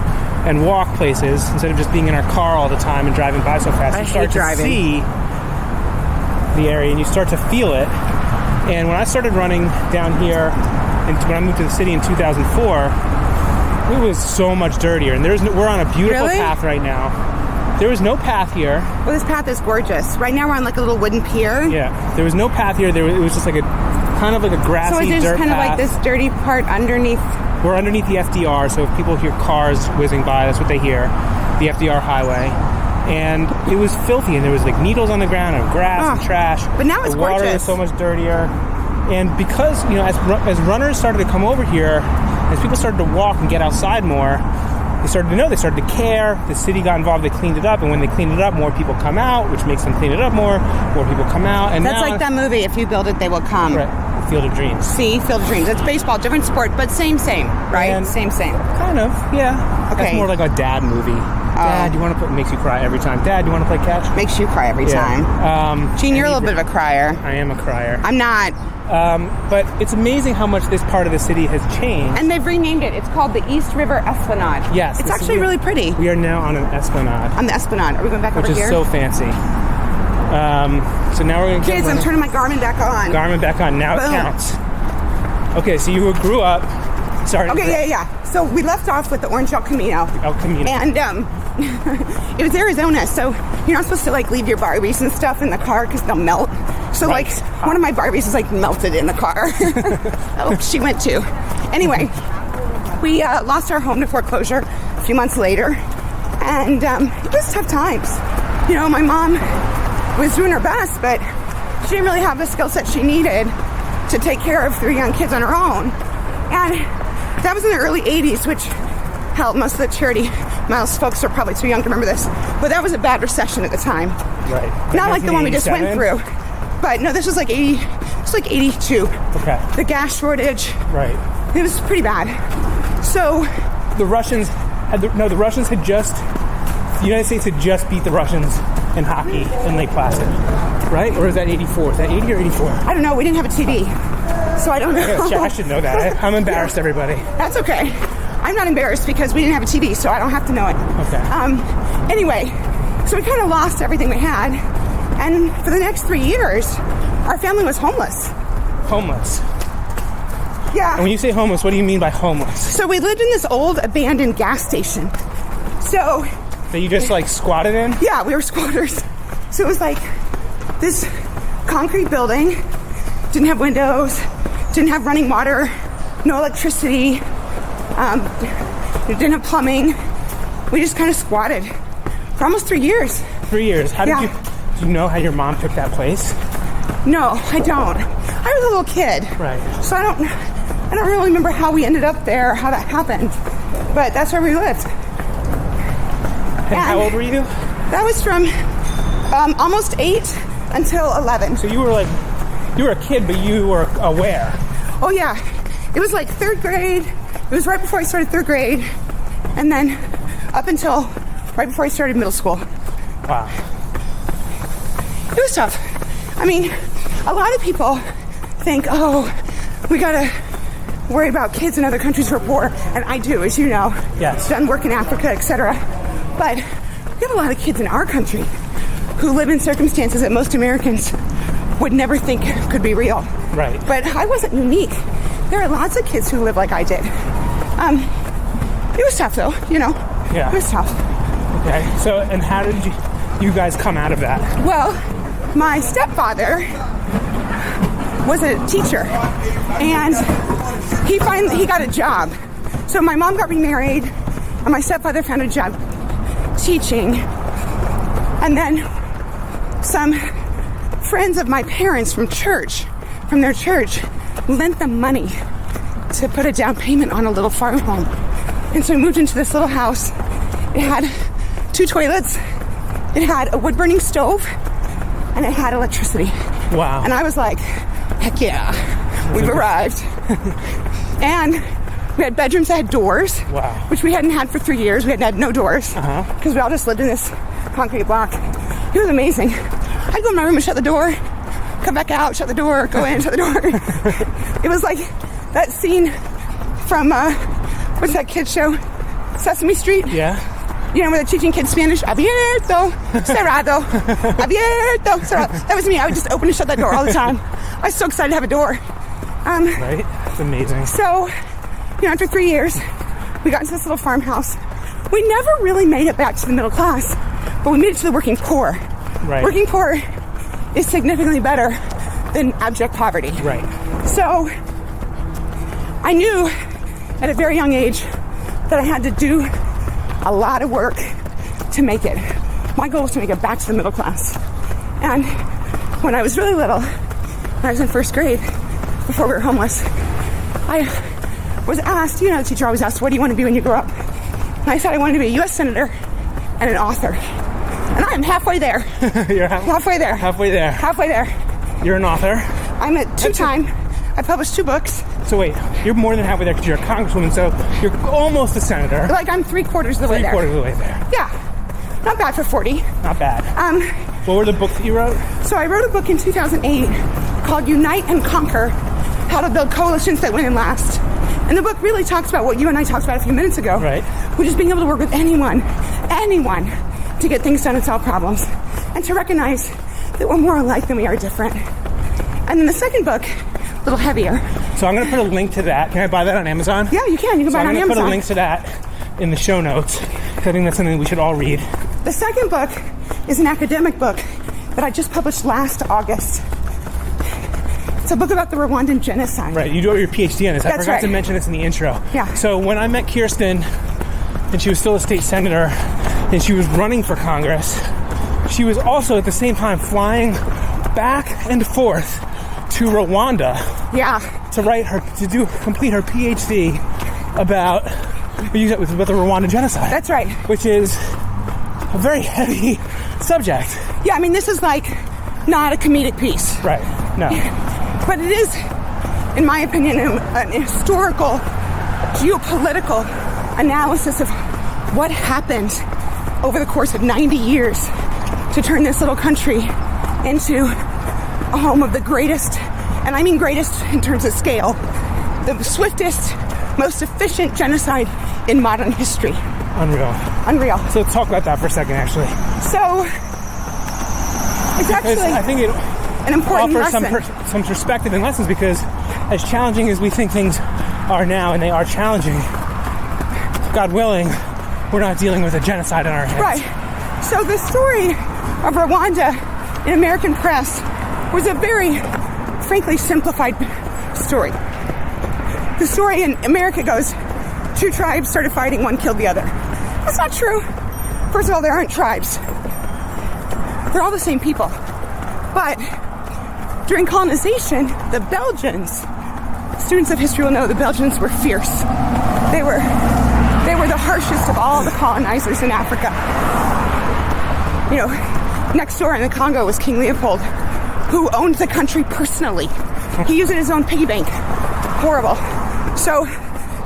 and walk places, instead of just being in our car all the time and driving by so fast, you start to see the area and you start to feel it. And when I started running down here, when I moved to the city in 2004, it was so much dirtier. And we're on a beautiful path right now. There was no path here. Well, this path is gorgeous. Right now we're on like a little wooden pier. Yeah, there was no path here. It was just like kind of like a grassy dirt path. So it's kind of like this dirty part underneath. We're underneath the FDR, so if people hear cars whizzing by, that's what they hear, the FDR highway. And it was filthy, and there was like needles on the ground and grass and trash. But now it's gorgeous. The water was so much dirtier. And because, you know, as runners started to come over here, as people started to walk and get outside more, they started to know, they started to care. The city got involved, they cleaned it up, and when they cleaned it up, more people come out, which makes them clean it up more people come out. And that's now, like that movie, If You Build It, They Will Come. Right. Field of Dreams. See, Field of Dreams. It's baseball, different sport, but same, right? And same. Kind of, yeah. Okay. That's more like a dad movie. Dad, you want to makes you cry every time. Dad, you want to play catch? Makes you cry every time. Gene, you're a little bit of a crier. I am a crier. I'm not. But it's amazing how much this part of the city has changed. And they've renamed it. It's called the East River Esplanade. Yes. It's actually really pretty. We are now on an esplanade. On the esplanade. Are we going back over here? Which is so fancy. So now we're going to Kids, I'm turning my Garmin back on. Garmin back on. Now Boom. It counts. Okay, so you grew up. Sorry. Okay, yeah. So we left off with the Orange El Camino. El Camino. And it was Arizona, so you're not supposed to like leave your Barbies and stuff in the car because they'll melt. So like one of my Barbies is like melted in the car. Oh, she went too. Anyway, we lost our home to foreclosure a few months later, and it was tough times. You know, my mom was doing her best, but she didn't really have the skill set she needed to take care of 3 young kids on her own. And that was in the early 80s, which, hell, most of the Charity Miles folks are probably too young to remember this, but that was a bad recession at the time. Right. Not like the one we just went through. But no, this was like 80, it's like 82. Okay. The gas shortage. Right. It was pretty bad. So the Russians The Russians had just, the United States had just beat the Russians in hockey in Lake Placid, right? Or is that 84? Is that 80 or 84? I don't know. We didn't have a TV, so I don't know. I should know that. I'm embarrassed, everybody. That's okay. I'm not embarrassed because we didn't have a TV, so I don't have to know it. Okay. Anyway, so we kind of lost everything we had, and for the next 3 years, our family was homeless. Homeless. Yeah. And when you say homeless, what do you mean by homeless? So we lived in this old abandoned gas station. So that you just like squatted in? Yeah, we were squatters. So it was like this concrete building, didn't have windows, didn't have running water, no electricity, didn't have plumbing. We just kind of squatted for almost 3 years. 3 years. How did do you know how your mom took that place? No, I don't. I was a little kid. Right. So I don't really remember how we ended up there, how that happened. But that's where we lived. And how old were you? That was from almost 8 until 11. So you were a kid, but you were aware. Oh yeah. It was like 3rd grade. It was right before I started 3rd grade. And then up until right before I started middle school. Wow. It was tough. I mean, a lot of people think, oh, we gotta worry about kids in other countries who are poor. And I do, as you know. Yes. Done work in Africa, etc. But we have a lot of kids in our country who live in circumstances that most Americans would never think could be real. Right. But I wasn't unique. There are lots of kids who live like I did. It was tough though, you know. Yeah. It was tough. Okay. So, and how did you guys come out of that? Well, my stepfather was a teacher, and he got a job. So my mom got remarried, and my stepfather found a job teaching. And then some friends of my parents from their church, lent them money to put a down payment on a little farm home. And so we moved into this little house. It had 2 toilets, it had a wood-burning stove, and it had electricity. Wow. And I was like, heck yeah, we've arrived. And we had bedrooms that had doors, wow, which we hadn't had for 3 years. We hadn't had no doors because we all just lived in this concrete block. It was amazing. I'd go in my room and shut the door, come back out, shut the door, go in, shut the door. It was like that scene from, what's that kid show? Sesame Street? Yeah. You know, where they're teaching kids Spanish. Abierto, cerrado, abierto, cerrado. That was me. I would just open and shut that door all the time. I was so excited to have a door. Right? It's amazing. So, you know, after 3 years, we got into this little farmhouse. We never really made it back to the middle class, but we made it to the working poor. Right. Working poor is significantly better than abject poverty. Right. So, I knew at a very young age that I had to do a lot of work to make it. My goal was to make it back to the middle class. And when I was really little, when I was in 1st grade, before we were homeless, I was asked, you know, the teacher always asked, what do you want to be when you grow up? And I said I wanted to be a U.S. Senator and an author. And I am halfway there. You're halfway there. Halfway there. Halfway there. You're an author. I'm a 2-time. I published 2 books. So wait, you're more than halfway there because you're a congresswoman, so you're almost a senator. Like I'm 3/4 of the way there. 3/4 of the way there. Yeah. Not bad for 40. Not bad. What were the books that you wrote? So I wrote a book in 2008 called Unite and Conquer, How to Build Coalitions That Win and Last. And the book really talks about what you and I talked about a few minutes ago. Right. Which is being able to work with anyone, to get things done and solve problems. And to recognize that we're more alike than we are different. And then the second book, a little heavier. So I'm going to put a link to that. Can I buy that on Amazon? Yeah, you can. You can buy it on Amazon. I'm going to put a link to that in the show notes, because I think that's something we should all read. The second book is an academic book that I just published last August. It's a book about the Rwandan genocide. Right, you do your PhD on this. I That's forgot right. to mention this in the intro. Yeah. So when I met Kyrsten, and she was still a state senator, and she was running for Congress, she was also at the same time flying back and forth to Rwanda. Yeah. To complete her PhD about the Rwandan genocide. That's right. Which is a very heavy subject. Yeah, I mean, this is like not a comedic piece. Right. No. But it is, in my opinion, an historical, geopolitical analysis of what happened over the course of 90 years to turn this little country into a home of the greatest, and I mean greatest in terms of scale, the swiftest, most efficient genocide in modern history. Unreal. So let's talk about that for a second, actually. So, it's actually I think it an important offers lesson. some perspective and lessons, because as challenging as we think things are now, and they are challenging, God willing, we're not dealing with a genocide on our hands. Right. So the story of Rwanda in American press was a very, frankly, simplified story. The story in America goes, 2 tribes started fighting, one killed the other. That's not true. First of all, there aren't tribes. They're all the same people. But during colonization, the Belgians, students of history will know the Belgians were fierce. They were the harshest of all the colonizers in Africa. You know, next door in the Congo was King Leopold, who owned the country personally. He used it as his own piggy bank. Horrible. So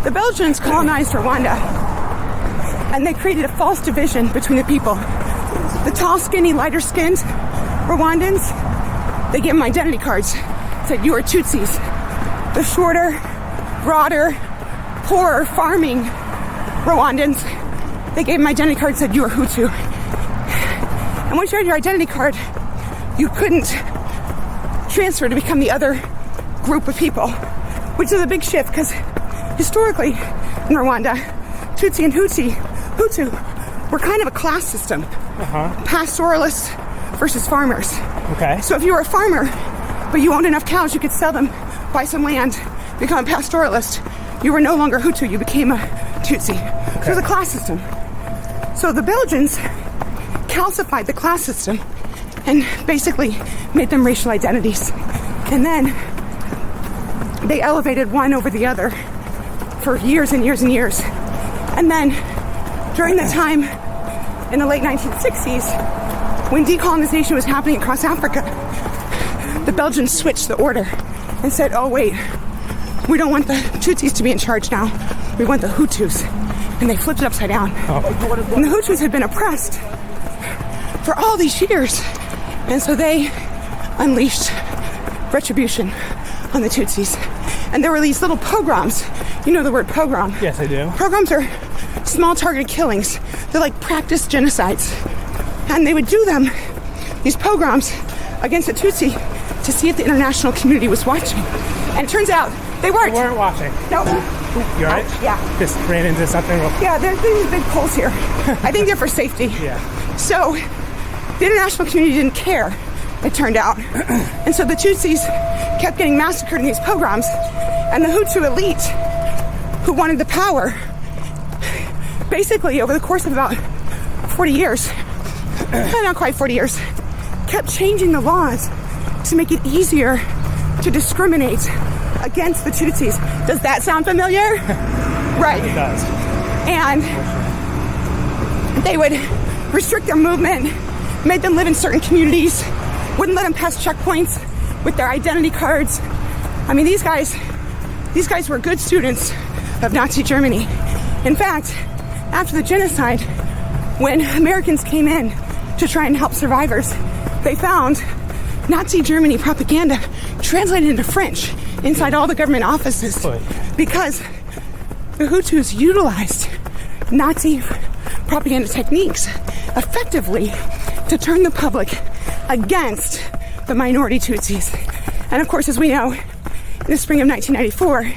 the Belgians colonized Rwanda, and they created a false division between the people. The tall, skinny, lighter-skinned Rwandans, they gave them identity cards. Said, you are Tutsis. The shorter, broader, poorer, farming Rwandans, they gave them identity cards, said, you are Hutu. And once you had your identity card, you couldn't transfer to become the other group of people, which is a big shift, because historically in Rwanda, Tutsi and Hutu were kind of a class system. Pastoralists versus farmers. Okay. So if you were a farmer, but you owned enough cows, you could sell them, buy some land, become a pastoralist. You were no longer Hutu, you became a Tutsi. Okay. So it was a class system. So the Belgians calcified the class system and basically made them racial identities. And then they elevated one over the other for years and years and years. And then during the time in the late 1960s, when decolonization was happening across Africa, the Belgians switched the order and said, oh wait, we don't want the Tutsis to be in charge now, we want the Hutus. And they flipped it upside down. And the Hutus had been oppressed for all these years. And so they unleashed retribution on the Tutsis. And there were these little pogroms. You know the word pogrom? Yes, I do. Pogroms are small targeted killings. They're like practice genocides. And they would do them, these pogroms, against the Tutsi to see if the international community was watching. And it turns out they weren't. They weren't watching. No. You alright? Yeah. Just ran into something. Yeah, there's these big poles here. I think they're for safety. Yeah. So the international community didn't care, it turned out. And so the Tutsis kept getting massacred in these pogroms, and the Hutu elite, who wanted the power, basically over the course of about 40 years, not quite 40 years, kept changing the laws to make it easier to discriminate against the Tutsis. Does that sound familiar? Right. It does. And they would restrict their movement, made them live in certain communities, wouldn't let them pass checkpoints with their identity cards. I mean, these guys were good students of Nazi Germany. In fact, after the genocide, when Americans came in to try and help survivors, they found Nazi Germany propaganda translated into French inside all the government offices because the Hutus utilized Nazi propaganda techniques effectively to turn the public against the minority Tutsis. And of course, as we know, in the spring of 1994,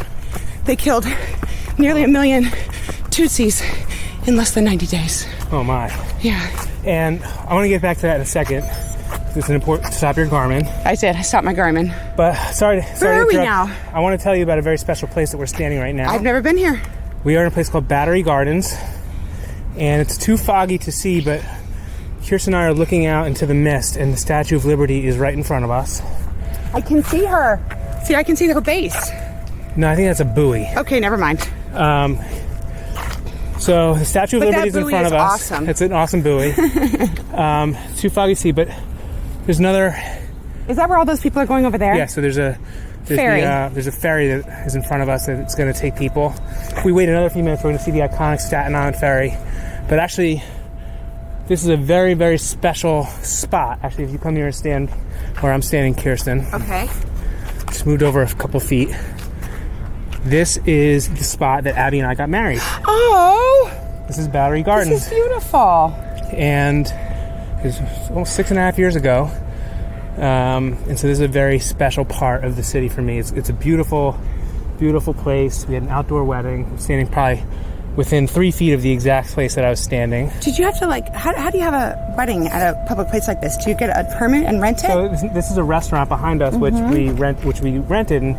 they killed nearly 1 million Tutsis in less than 90 days. Oh my. Yeah. And I want to get back to that in a second. It's important to stop your Garmin. I did. I stopped my Garmin. But sorry to Where are we interrupt. now? I want to tell you about a very special place that we're standing right now. I've never been here. We are in a place called Battery Gardens, and it's too foggy to see, but Kyrsten and I are looking out into the mist, and the Statue of Liberty is right in front of us. I can see her. See, I can see the base. No, I think that's a buoy. Okay, never mind. So the Statue of Liberty is in front of us. Awesome. It's an awesome buoy. It's too foggy to see, but there's another. Is that where all those people are going over there? Yeah. So there's a ferry. There's a ferry that is in front of us that's going to take people. If we wait another few minutes, we're going to see the iconic Staten Island ferry But actually, this is a very, very special spot. Actually, if you come here and stand where I'm standing, Kyrsten. Okay. Just moved over a couple feet. This is the spot that Abby and I got married. Oh! This is Battery Gardens. This is beautiful. And it was almost 6.5 years ago. And so this is a very special part of the city for me. It's a beautiful, beautiful place. We had an outdoor wedding. I'm standing probably within 3 feet of the exact place that I was standing. Did you have to, like, how do you have a wedding at a public place like this? Do you get a permit and rent it? So this is a restaurant behind us, which we rented. And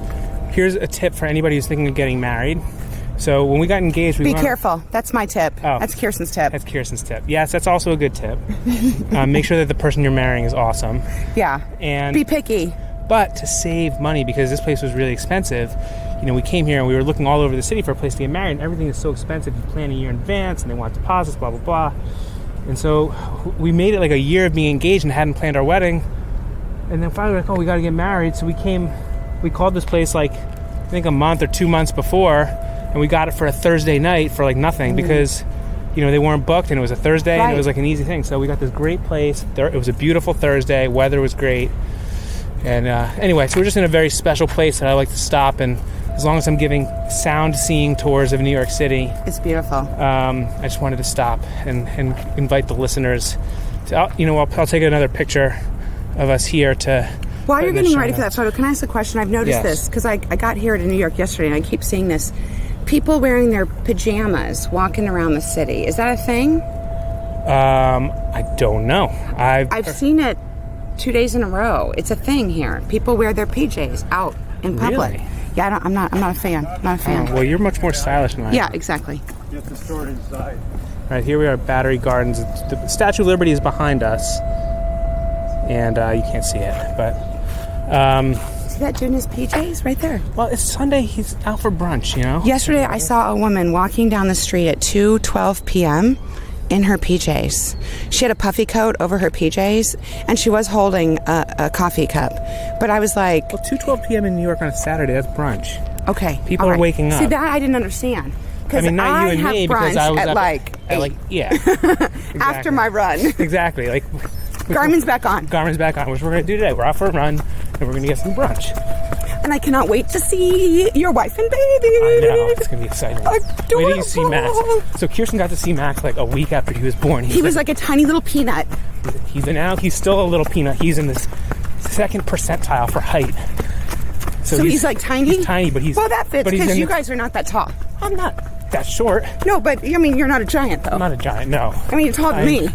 here's a tip for anybody who's thinking of getting married. So when we got engaged, Be careful. That's my tip. Oh. That's Kirsten's tip. That's Kirsten's tip. Yes, that's also a good tip. Make sure that the person you're marrying is awesome. Yeah. And be picky. But to save money, because this place was really expensive, we came here and we were looking all over the city for a place to get married, and everything is so expensive. You plan a year in advance, and they want deposits, blah, blah, blah. And so we made it like a year of being engaged and hadn't planned our wedding. And then finally, we got to get married. So we called this place like, I think a month or 2 months before, and we got it for a Thursday night for like nothing because, they weren't booked, and it was a Thursday, and it was like an easy thing. So we got this great place. It was a beautiful Thursday. Weather was great. And anyway, so we're just in a very special place that I like to stop, and as long as I'm giving sound seeing tours of New York City, it's beautiful. I just wanted to stop and invite the listeners to, I'll take another picture of us here to. While you're getting ready for that photo, can I ask a question? I've noticed this because I got here to New York yesterday, and I keep seeing this. People wearing their pajamas walking around the city. Is that a thing? I don't know. I've seen it 2 days in a row. It's a thing here. People wear their PJs out in public. Really? Yeah, I'm not a fan. Not a fan. Well, you're much more stylish than I am. Yeah, exactly. You have to store it inside. All right, here we are at Battery Gardens. The Statue of Liberty is behind us, and you can't see it, but. See that dude in his PJs right there? Well, it's Sunday. He's out for brunch, Yesterday, I saw a woman walking down the street at 2:12 p.m. in her PJs. She had a puffy coat over her PJs, and she was holding a coffee cup. But I was like... Well, 2:12 p.m. in New York on a Saturday, that's brunch. Okay. People are waking up. See, that I didn't understand. I mean, not you and me, because I was at up like 8. Yeah. Exactly. After my run. Exactly. Like... Garmin's back on. Garmin's back on, which we're going to do today. We're out for a run, and we're going to get some brunch. And I cannot wait to see your wife and baby. I know. It's going to be exciting. Adorable. Wait till you see Max. So Kyrsten got to see Max like a week after he was born. He was like a tiny little peanut. He's still a little peanut. He's in this second percentile for height. So he's like tiny? He's tiny, but he's... Well, that fits, because you guys are not that tall. I'm not that short. No, but, I mean, you're not a giant, though. I'm not a giant, no. I mean, you're taller than me.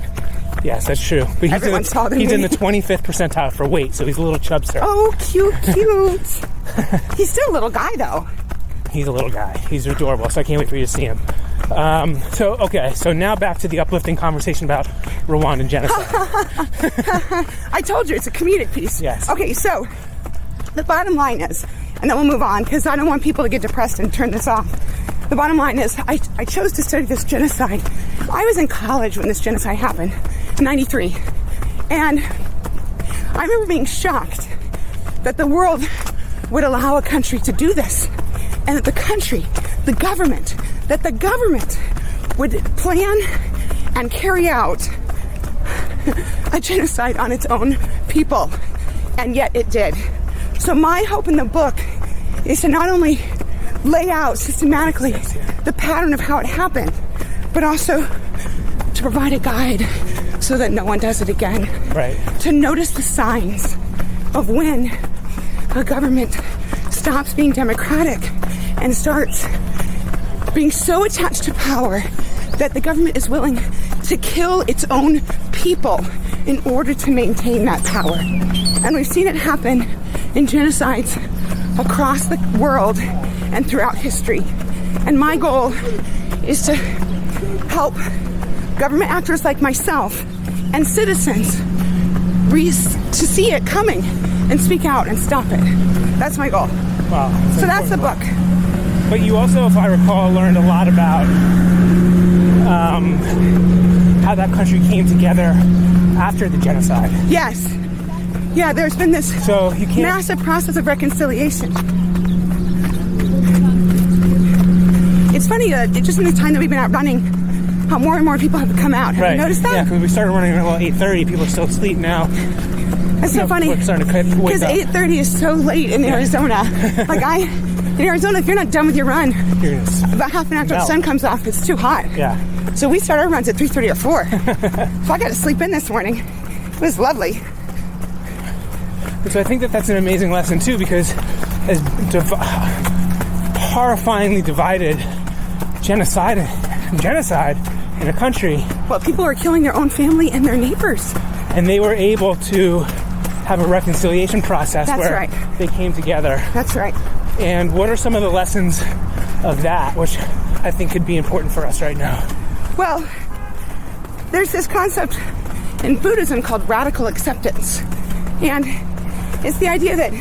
Yes, that's true. But Everyone's taller than me. He's in the 25th percentile for weight, so he's a little chubster. Oh, cute. He's still a little guy, though. He's a little guy. He's adorable, so I can't wait for you to see him. So now back to the uplifting conversation about Rwandan genocide. I told you, it's a comedic piece. Yes. Okay, so the bottom line is, and then we'll move on, because I don't want people to get depressed and turn this off. The bottom line is, I chose to study this genocide. I was in college when this genocide happened, in 93. And I remember being shocked that the world would allow a country to do this. And that the government would plan and carry out a genocide on its own people. And yet it did. So my hope in the book is to not only lay out systematically the pattern of how it happened, but also to provide a guide so that no one does it again. Right. To notice the signs of when a government stops being democratic and starts being so attached to power that the government is willing to kill its own people in order to maintain that power. And we've seen it happen in genocides across the world and throughout history. And my goal is to help government actors like myself and citizens to see it coming and speak out and stop it. That's my goal. Wow. So that's the book. But you also, if I recall, learned a lot about how that country came together after the genocide. Yes. Yeah, there's been this massive process of reconciliation. It's funny, just in the time that we've been out running, how more and more people have to come out. Have you noticed that? Yeah, because we started running at 8:30. People are still asleep now. That's so funny. We're starting to because 8:30 is so late in Arizona. In Arizona, if you're not done with your run, about half an hour after the sun comes off, it's too hot. Yeah. So we start our runs at 3:30 or 4. So I got to sleep in this morning. It was lovely. So I think that's an amazing lesson too, because as horrifyingly divided genocide in a country. Well, people are killing their own family and their neighbors. And they were able to have a reconciliation process where they came together. That's right. And what are some of the lessons of that, which I think could be important for us right now? Well, there's this concept in Buddhism called radical acceptance. And it's the idea that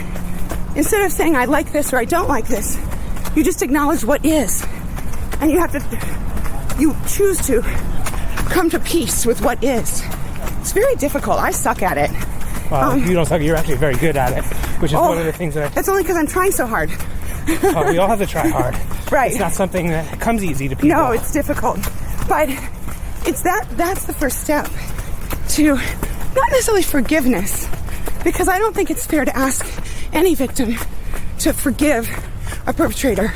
instead of saying I like this or I don't like this, you just acknowledge what is. And you choose to come to peace with what is. It's very difficult. I suck at it. Well, you don't suck. You're actually very good at it, which is one of the things that... That's only because I'm trying so hard. We all have to try hard. Right. It's not something that comes easy to people. No, it's difficult. But that's the first step to not necessarily forgiveness, because I don't think it's fair to ask any victim to forgive a perpetrator,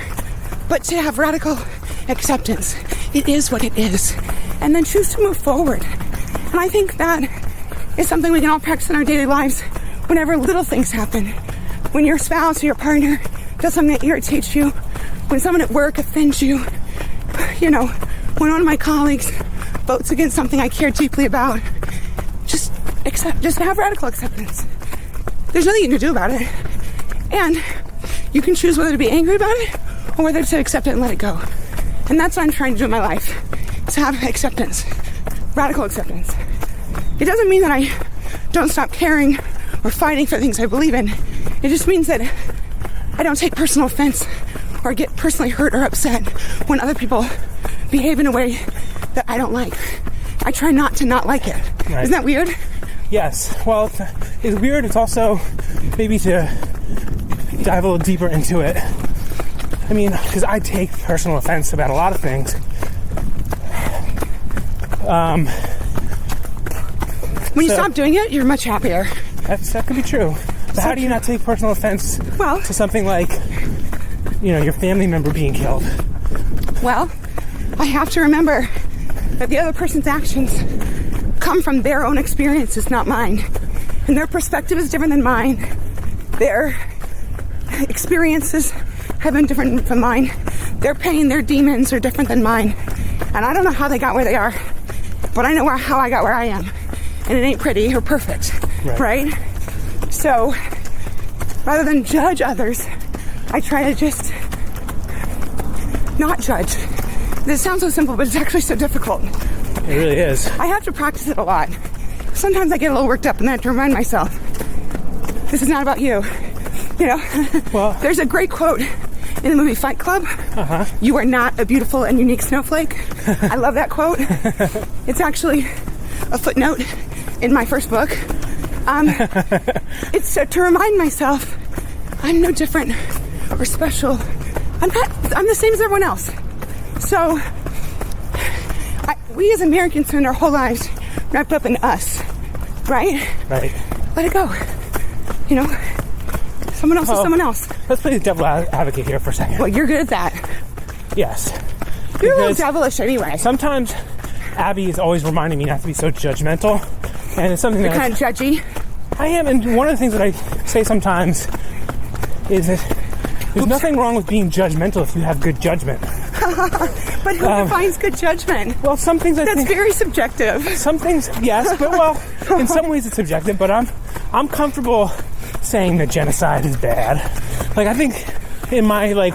but to have radical acceptance. It is what it is. And then choose to move forward. And I think that is something we can all practice in our daily lives whenever little things happen. When your spouse or your partner does something that irritates you, when someone at work offends you, when one of my colleagues votes against something I care deeply about, just have radical acceptance. There's nothing you can do about it. And you can choose whether to be angry about it or whether to accept it and let it go. And that's what I'm trying to do in my life, is to have acceptance, radical acceptance. It doesn't mean that I don't stop caring or fighting for things I believe in. It just means that I don't take personal offense or get personally hurt or upset when other people behave in a way that I don't like. I try not to not like it. Right. Isn't that weird? Yes. Well, it's weird. It's also maybe to dive a little deeper into it. I mean, because I take personal offense about a lot of things. When you stop doing it, you're much happier. That could be true. But how do you not take personal offense to something like, your family member being killed? Well, I have to remember that the other person's actions come from their own experiences, not mine. And their perspective is different than mine. Their experiences have been different from mine. Their pain, their demons are different than mine. And I don't know how they got where they are, but I know how I got where I am. And it ain't pretty or perfect, right? So, rather than judge others, I try to just not judge. This sounds so simple, but it's actually so difficult. It really is. I have to practice it a lot. Sometimes I get a little worked up and then I have to remind myself, this is not about you. Well, there's a great quote in the movie Fight Club. You are not a beautiful and unique snowflake. I love that quote. It's actually a footnote in my first book. It's to remind myself I'm no different or special. I'm the same as everyone else. So we as Americans spend our whole lives wrapped up in us, right? Right. Let it go. Someone else is someone else. Let's play the devil advocate here for a second. Well, you're good at that. Yes. You're a little devilish anyway. Sometimes Abby is always reminding me not to be so judgmental. And it's something you're kind of judgy. I am, and one of the things that I say sometimes is that there's nothing wrong with being judgmental if you have good judgment. But who defines good judgment? Well, some things that's very subjective. Some things, yes, but in some ways it's subjective. But I'm comfortable saying that genocide is bad. I think in my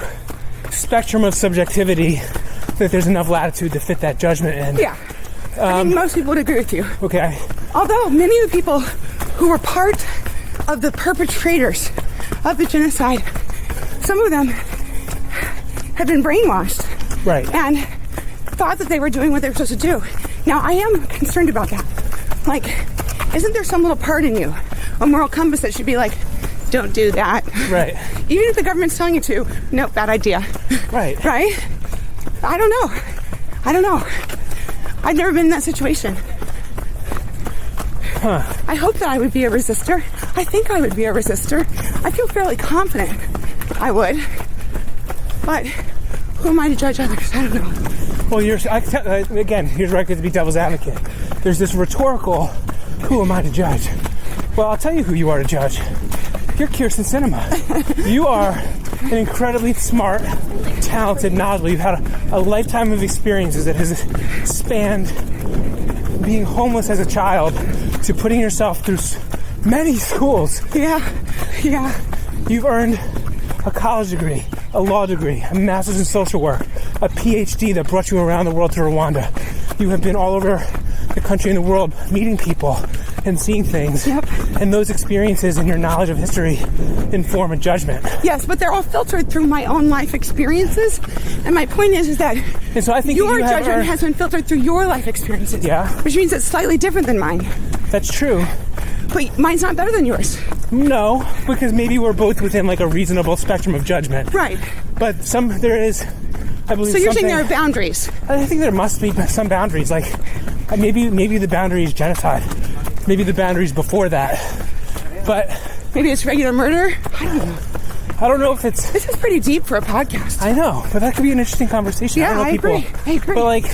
spectrum of subjectivity that there's enough latitude to fit that judgment in. Yeah, I think most people would agree with you. Okay. Although many of the people who were part of the perpetrators of the genocide, some of them had been brainwashed. Right. And thought that they were doing what they were supposed to do. Now, I am concerned about that. Isn't there some little part in you, a moral compass that should be don't do that? Right. Even if the government's telling you to, no, bad idea. Right. Right? I don't know. I've never been in that situation. I hope that I would be a resistor. I think I would be a resistor. I feel fairly confident I would. But who am I to judge others? I don't know. Well, again, here's where I get to be devil's advocate. There's this rhetorical, who am I to judge? Well, I'll tell you who you are to judge. You're Kyrsten Sinema. You are an incredibly smart, talented, knowledgeable. You've had a lifetime of experiences that has spanned being homeless as a child to putting yourself through many schools. Yeah. You've earned a college degree, a law degree, a master's in social work, a PhD that brought you around the world to Rwanda. You have been all over the country and the world meeting people and seeing things. Yep. And those experiences and your knowledge of history inform a judgment. Yes, but they're all filtered through my own life experiences. And my point is that and so I think your judgment has been filtered through your life experiences. Yeah. Which means it's slightly different than mine. That's true. But mine's not better than yours. No, because maybe we're both within like a reasonable spectrum of judgment. Right. But there is, I believe. So you're saying there are boundaries? I think there must be some boundaries. Like maybe the boundary is genocide. Maybe the boundary is before that. But maybe it's regular murder? I don't know. I don't know if it's... This is pretty deep for a podcast. I know, but that could be an interesting conversation. Yeah, I agree. But like,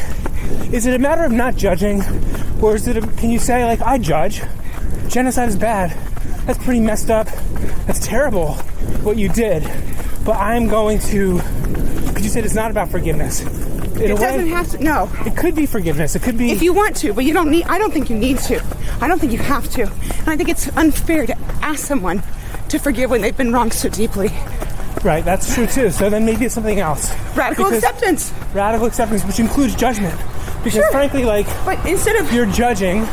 is it a matter of not judging? Or is it can you say, like, I judge. Genocide is bad. That's pretty messed up. That's terrible, what you did. But I'm going to... Because you said it's not about forgiveness. It doesn't have to... No. It could be forgiveness. It could be... If you want to, but you don't need... I don't think you need to. I don't think you have to. And I think it's unfair to ask someone to forgive when they've been wronged so deeply. Right, that's true too. So then maybe it's something else. Radical acceptance, which includes judgment. Because frankly, like... But instead of... You're judging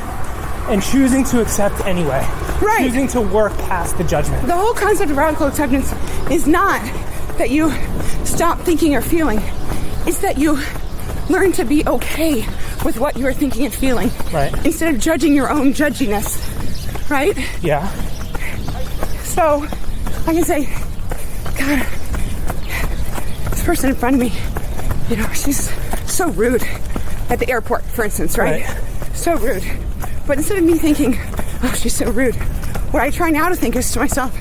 and choosing to accept anyway. Right. Choosing to work past the judgment. The whole concept of radical acceptance is not that you stop thinking or feeling. It's that you learn to be okay with what you are thinking and feeling. Right. Instead of judging your own judginess. Right? Yeah. So, I can say, God, this person in front of me, you know, she's so rude at the airport, for instance, right? So rude. But instead of me thinking, oh, she's so rude, what I try now to think is to myself,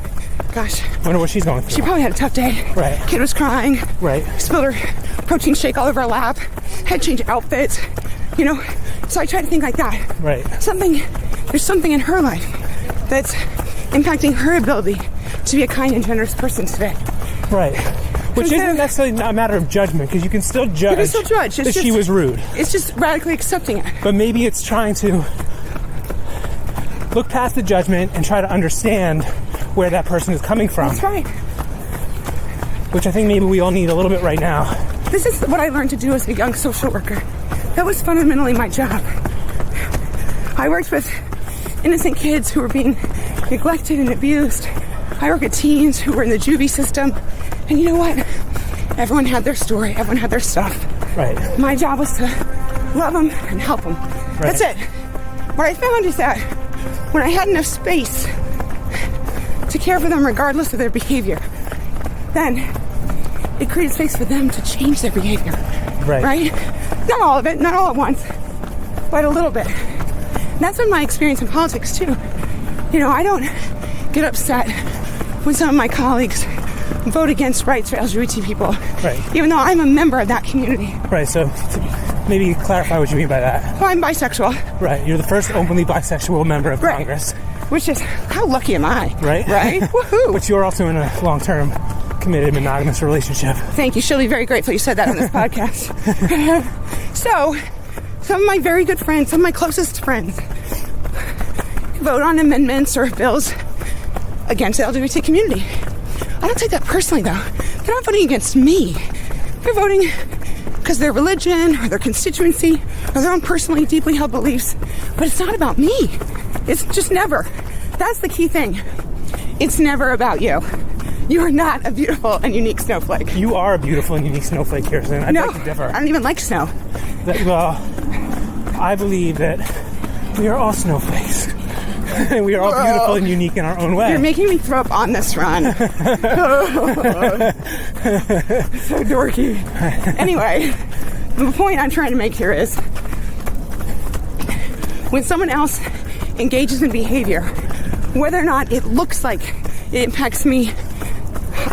gosh, I wonder what she's going through. She probably had a tough day. Right. Kid was crying. Right. Spilled her protein shake all over her lap. Had to change outfits. You know, so I try to think like that. Right. There's something in her life that's impacting her ability to be a kind and generous person today. Right. Which isn't necessarily a matter of judgment, because you can still judge, that she was rude. It's just radically accepting it. But maybe it's trying to look past the judgment and try to understand where that person is coming from. That's right. Which I think maybe we all need a little bit right now. This is what I learned to do as a young social worker. That was fundamentally my job. I worked with innocent kids who were being neglected and abused. I worked with teens who were in the juvie system. And you know what? Everyone had their story. Everyone had their stuff. Right. My job was to love them and help them. Right. That's it. What I found is that when I had enough space to care for them regardless of their behavior, then it created space for them to change their behavior. Right. Right? Not all of it, not all at once, but a little bit. And that's been my experience in politics too. You know, I don't get upset when some of my colleagues vote against rights for LGBT people. Right. Even though I'm a member of that community. Right, so maybe clarify what you mean by that. Well, I'm bisexual. Right, you're the first openly bisexual member of Congress. Which is, how lucky am I? Right? Right? Woohoo! But you're also in a long-term committed monogamous relationship. Thank you. She'll be very grateful you said that on this podcast. So, some of my very good friends, some of my closest friends, vote on amendments or bills against the LGBT community. I don't take that personally, though. They're not voting against me. They're voting because of their religion or their constituency or their own personally deeply held beliefs. But it's not about me. It's just never. That's the key thing. It's never about you. You are not a beautiful and unique snowflake. You are a beautiful and unique snowflake, Kyrsten. I'd like to differ. I don't even like snow. Well, I believe that we are all snowflakes. And we are all beautiful and unique in our own way. You're making me throw up on this run. So dorky. Anyway, the point I'm trying to make here is when someone else engages in behavior, whether or not it looks like it impacts me,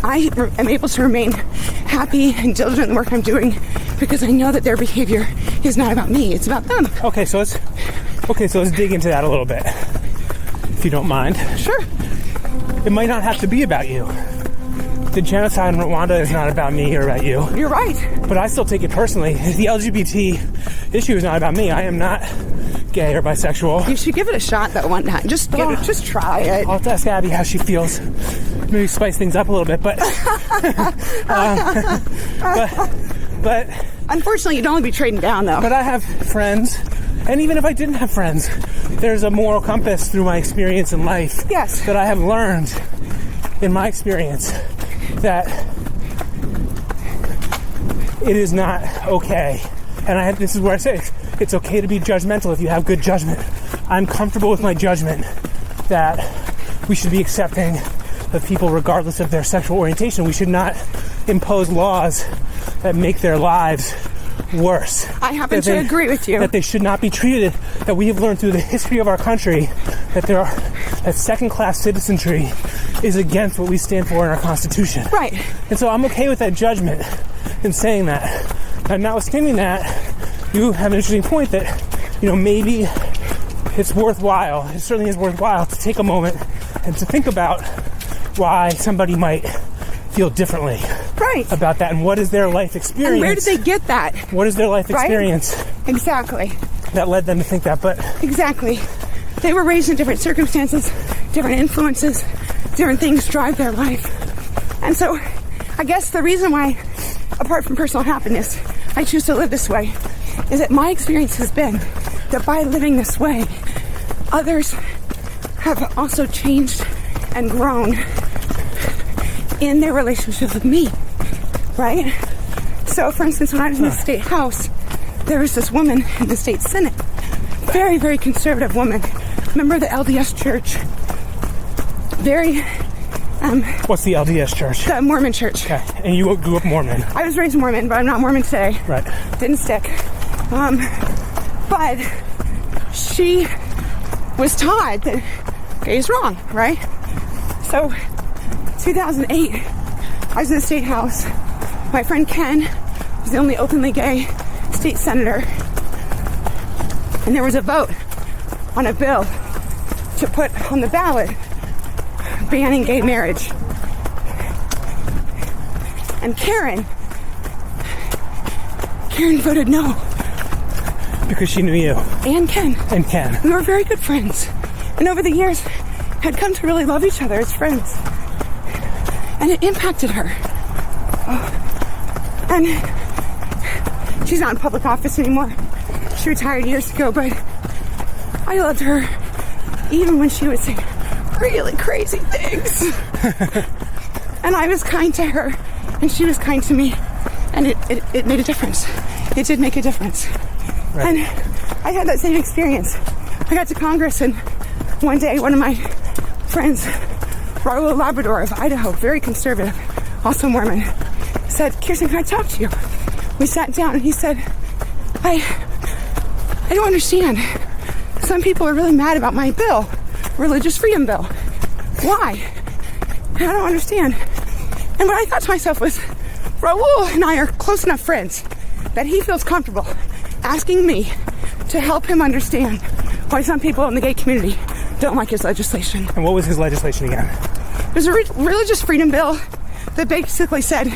I am able to remain happy and diligent in the work I'm doing because I know that their behavior is not about me, it's about them. Okay, so let's dig into that a little bit, if you don't mind. Sure. It might not have to be about you. The genocide in Rwanda is not about me or about you. You're right. But I still take it personally. The LGBT issue is not about me. I am not gay or bisexual. You should give it a shot though one time. Just try it. I'll have to ask Abby how she feels. Maybe spice things up a little bit, but unfortunately you'd only be trading down though. But I have friends, and even if I didn't have friends, there's a moral compass through my experience in life. Yes. That I have learned in my experience that it is not okay. And this is where I say it's okay to be judgmental if you have good judgment. I'm comfortable with my judgment that we should be accepting of people regardless of their sexual orientation. We should not impose laws that make their lives worse. I happen to agree with you. That they should not be treated, that we have learned through the history of our country that second-class citizenry is against what we stand for in our Constitution. Right. And so I'm okay with that judgment in saying that. And notwithstanding that, you have an interesting point that, maybe it's worthwhile, it certainly is worthwhile to take a moment and to think about why somebody might feel differently about that, and what is their life experience. And where did they get that? What is their life experience? Exactly. That led them to think that, but... Exactly. They were raised in different circumstances, different influences, different things drive their life. And so, I guess the reason why, apart from personal happiness, I choose to live this way, is that my experience has been that by living this way, others have also changed and grown in their relationship with me, right? So, for instance, when I was in the state house, there was this woman in the state senate, very, very conservative woman, member of the LDS church, very... What's the LDS church? The Mormon church. Okay, and you grew up Mormon. I was raised Mormon, but I'm not Mormon today. Right. Didn't stick. But she was taught that gay is wrong, right? So, 2008, I was in the state house. My friend Ken was the only openly gay state senator. And there was a vote on a bill to put on the ballot banning gay marriage. And Karen voted no. Because she knew you. And Ken. And Ken. We were very good friends. And over the years, had come to really love each other as friends. And it impacted her. And she's not in public office anymore. She retired years ago, but I loved her even when she would say really crazy things. And I was kind to her, and she was kind to me. And it made a difference. It did make a difference. Right. And I had that same experience. I got to Congress, and one day one of my friends, Raul Labrador of Idaho, very conservative, also Mormon, said, "Kyrsten, can I talk to you?" We sat down, and he said, I don't understand. Some people are really mad about my bill, religious freedom bill. Why? I don't understand. And what I thought to myself was, Raul and I are close enough friends that he feels comfortable asking me to help him understand why some people in the gay community don't like his legislation. And what was his legislation again? There's a religious freedom bill that basically said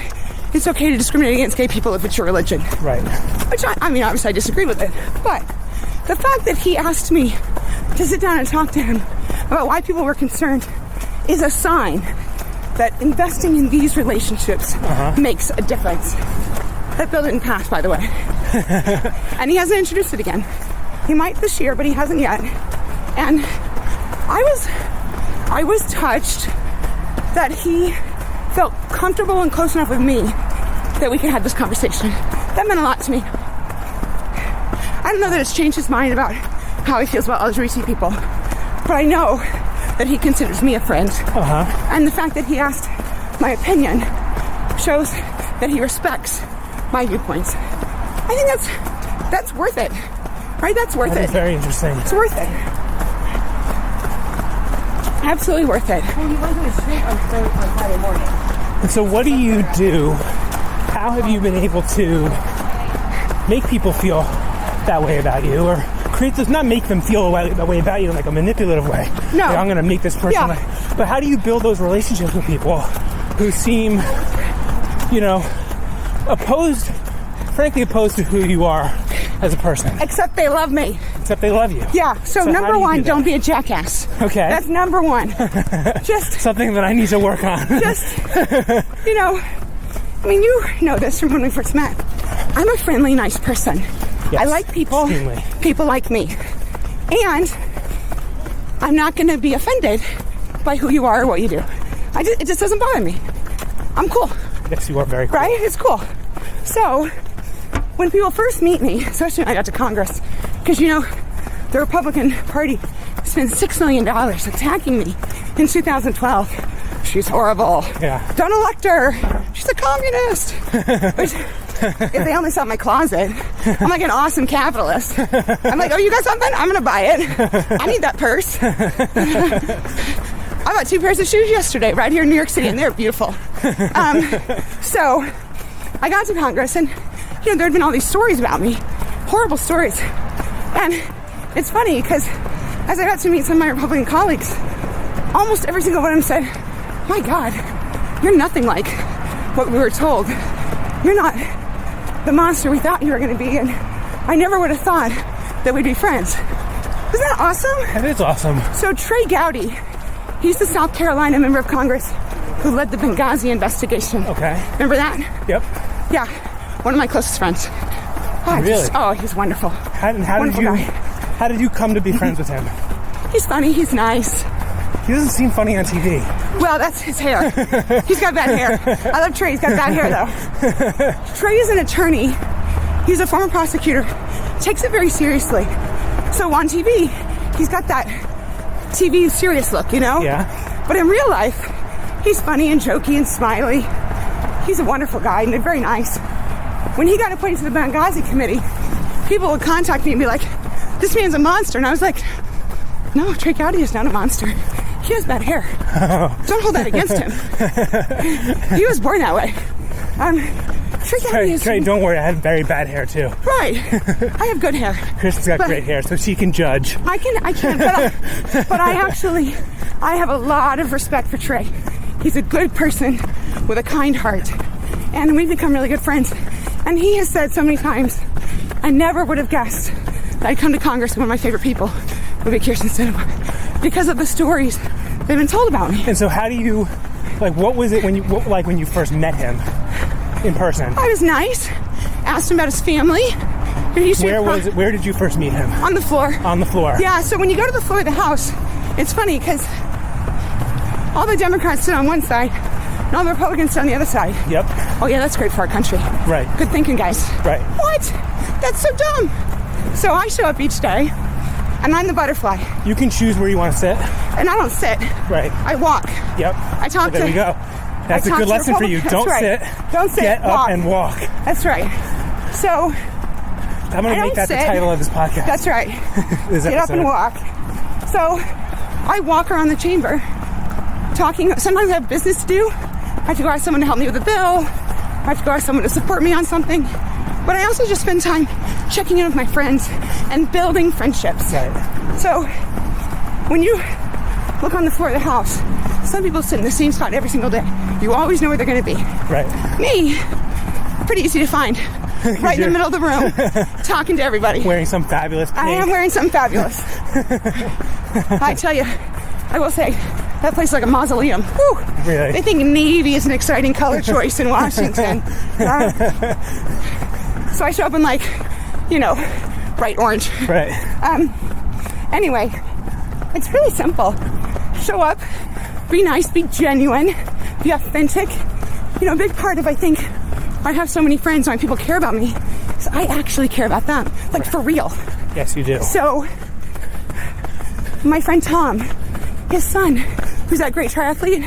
it's okay to discriminate against gay people if it's your religion. Right. Which, I mean, obviously I disagree with it. But the fact that he asked me to sit down and talk to him about why people were concerned is a sign that investing in these relationships makes a difference. That bill didn't pass, by the way. And he hasn't introduced it again. He might this year, but he hasn't yet. And I was touched that he felt comfortable and close enough with me that we could have this conversation. That meant a lot to me. I don't know that it's changed his mind about how he feels about LGBT people, but I know that he considers me a friend. And the fact that he asked my opinion shows that he respects my viewpoints. I think that's worth it. Right? That's worth That it. is very interesting. It's worth it. Absolutely worth it. Well, you went to the street on Friday morning. And so what do you do? How have you been able to make people feel that way about you, or create this, not make them feel that way about you in like a manipulative way? No. Like, I'm going to make this person. Yeah. But how do you build those relationships with people who seem, frankly opposed to who you are as a person? Except they love me. Except they love you. Yeah. So how number do you one, do that? don't be a jackass. Okay. That's number one. Just, Something that I need to work on. you know this from when we first met. I'm a friendly, nice person. Yes, I like people. extremely. People like me. And I'm not going to be offended by who you are or what you do. It just doesn't bother me. I'm cool. Yes, you are very cool. Right? It's cool. So, when people first meet me, especially when I got to Congress, because the Republican Party spent $6 million attacking me in 2012. She's horrible. Yeah. Don't elect her. She's a communist. Which, if they only saw my closet, I'm like an awesome capitalist. I'm like, oh, you got something? I'm going to buy it. I need that purse. I bought 2 pairs of shoes yesterday right here in New York City, and they're beautiful. So I got to Congress, and there had been all these stories about me, horrible stories. And it's funny because as I got to meet some of my Republican colleagues, almost every single one of them said, my God, you're nothing like what we were told. You're not the monster we thought you were going to be, and I never would have thought that we'd be friends. Isn't that awesome? That is awesome. So Trey Gowdy, he's the South Carolina member of Congress who led the Benghazi investigation. Okay. Remember that? Yep. Yeah. One of my closest friends. Really? He's wonderful. How did you come to be friends with him? He's funny. He's nice. He doesn't seem funny on TV. Well, that's his hair. He's got bad hair. I love Trey. He's got bad hair, though. Trey is an attorney. He's a former prosecutor. Takes it very seriously. So on TV, he's got that TV serious look, Yeah. But in real life, he's funny and jokey and smiley. He's a wonderful guy and very nice. When he got appointed to the Benghazi committee, people would contact me and be like, this man's a monster. And I was like, no, Trey Gowdy is not a monster. He has bad hair. Don't hold that against him. He was born that way. Trey, don't worry, I have very bad hair too. Right. I have good hair. Kristen's got great hair, so she can judge. I can, but I have a lot of respect for Trey. He's a good person with a kind heart. And we've become really good friends. And he has said so many times, I never would have guessed that I'd come to Congress and one of my favorite people would be Kyrsten Sinema, because of the stories that have been told about me. And so how do you, what was it when you first met him in person? I was nice. Asked him about his family. Where did you first meet him? On the floor. On the floor. Yeah, so when you go to the floor of the House, it's funny because all the Democrats sit on one side and all the Republicans sit on the other side. Yep. Oh yeah, that's great for our country. Right. Good thinking, guys. Right. What? That's so dumb. So I show up each day and I'm the butterfly. You can choose where you want to sit. And I don't sit. Right. I walk. Yep. I talk there we go. That's a good lesson for you. Don't sit. Don't sit. Get walk. up and walk. That's right. So I'm going to make that the title of this podcast. That's right. Get up and walk. So I walk around the chamber talking. Sometimes I have business to do. I have to go ask someone to help me with a bill. I have to go ask someone to support me on something. But I also just spend time checking in with my friends and building friendships. Right. So when you look on the floor of the House, some people sit in the same spot every single day. You always know where they're going to be. Right. Me, pretty easy to find. Right in the middle of the room, talking to everybody. Wearing some fabulous pink. I am wearing something fabulous. I tell you, I will say, that place is like a mausoleum. Whew. Really? They think navy is an exciting color choice in Washington. So I show up in bright orange. Right. Anyway, it's really simple. Show up, be nice, be genuine, be authentic. A big part of, I think, I have so many friends and people care about me, so I actually care about them, for real. Yes, you do. So, my friend Tom, his son, who's that great triathlete,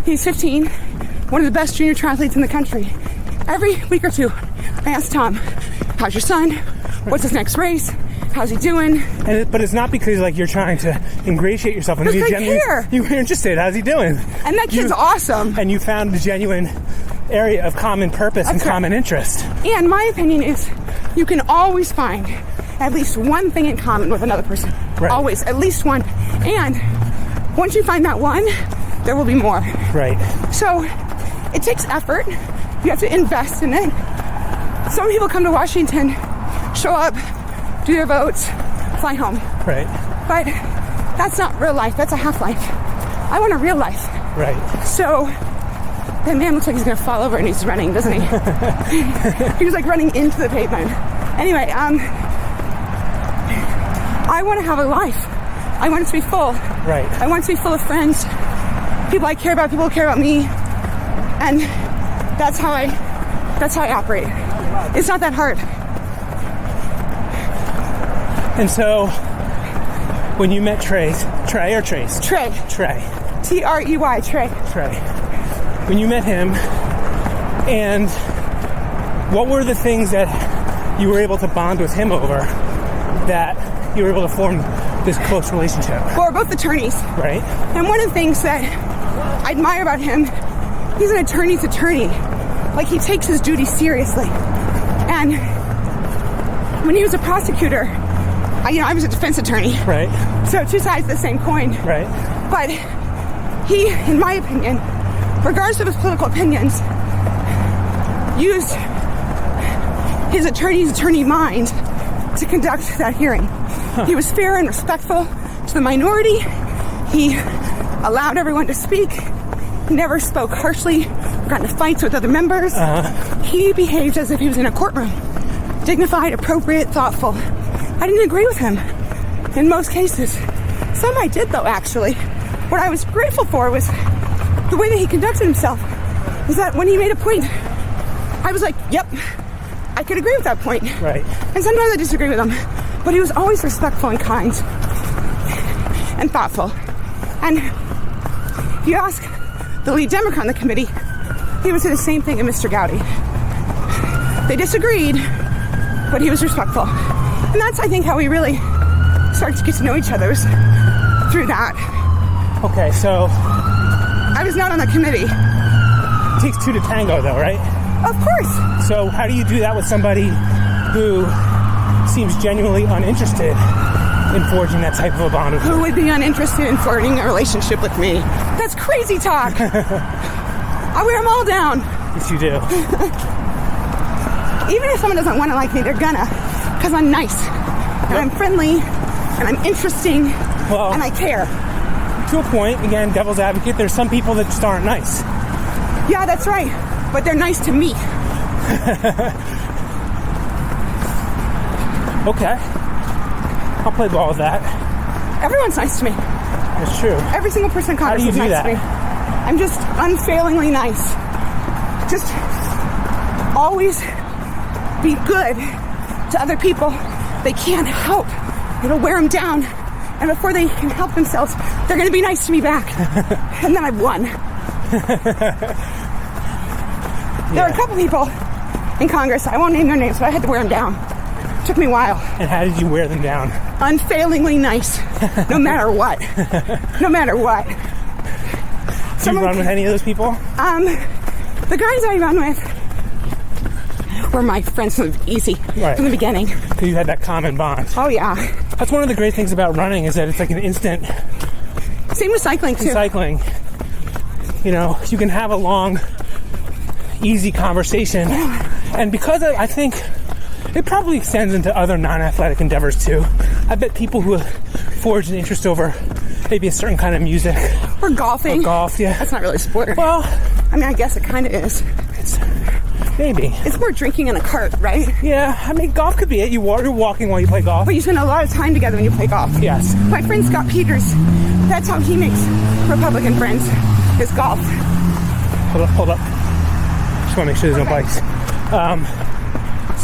he's 15, one of the best junior triathletes in the country. Every week or two, I ask Tom, how's your son? What's his next race? how's he doing? But it's not because like you're trying to ingratiate yourself and be Because I genuine. care. You're interested. How's he doing? And that kid's awesome. And you found a genuine area of common purpose and That's right. common interest. And my opinion is you can always find at least one thing in common with another person. Right. Always, at least one. And once you find that one, there will be more. Right. So it takes effort. You have to invest in it. Some people come to Washington, show up, do their votes, fly home. Right. But that's not real life. That's a half life. I want a real life. Right. So that man looks like he's going to fall over and he's running, doesn't he? He was like running into the pavement. Anyway, I want to have a life. I want it to be full. Right. I want it to be full of friends, people I care about, people who care about me, and that's how I operate. It's not that hard. And so, when you met Trey, Trey. Trey. Trey. Trey. When you met him, and what were the things that you were able to bond with him over that you were able to form this close relationship? Well, we're both attorneys. Right. And one of the things that I admire about him, he's an attorney's attorney. Like, he takes his duty seriously. And when he was a prosecutor, I was a defense attorney. Right. So two sides of the same coin. Right. But he, in my opinion, regardless of his political opinions, used his attorney mind to conduct that hearing. Huh. He was fair and respectful to the minority. He allowed everyone to speak. He never spoke harshly, got into fights with other members. He behaved as if he was in a courtroom. Dignified, appropriate, thoughtful. I didn't agree with him in most cases. Some I did, though, actually. What I was grateful for was the way that he conducted himself. Was that when he made a point, I was like, yep, I could agree with that point. Right. And sometimes I disagree with him. But he was always respectful and kind and thoughtful. And if you ask the lead Democrat on the committee, he would say the same thing in Mr. Gowdy. They disagreed, but he was respectful. And that's, I think, how we really started to get to know each other, through that. Okay, so I was not on the committee. it takes two to tango, though, right? Of course. So how do you do that with somebody who seems genuinely uninterested in forging that type of a bond with you? Who would be uninterested in flirting a relationship with me? That's crazy talk. I wear them all down. Yes, you do. Even if someone doesn't want to like me, they're gonna. Because I'm nice. And I'm friendly. And I'm interesting. Well, and I care. To a point, again, devil's advocate, there's some people that just aren't nice. Yeah, that's right. But they're nice to me. Okay. I'll play ball with that. Everyone's nice to me. That's true. Every single person in Congress How do is you do nice that? to me. I'm just unfailingly nice. Just always be good to other people. They can't help. It'll wear them down. And before they can help themselves, they're going to be nice to me back. And then I've won. There are a couple people in Congress, I won't name their names, but I had to wear them down. It took me a while. And how did you wear them down? Unfailingly nice. No matter what. No matter what. Do you run with any of those people? The guys I run with were my friends from the beginning. So you had that common bond. Oh, yeah. That's one of the great things about running is that it's like an instant. Same with cycling, too. Cycling. You know, you can have a long, easy conversation. And because I think it probably extends into other non-athletic endeavors, too. I bet people who forge an interest over maybe a certain kind of music. Or golfing. Or golf, yeah. That's not really a sport. Well, I mean, I guess it kind of is. Maybe. It's more drinking in a cart, right? Yeah, I mean, golf could be it. You're walking while you play golf. But you spend a lot of time together when you play golf. Yes. My friend Scott Peters, that's how he makes Republican friends, is golf. Hold up. Just want to make sure there's no bikes.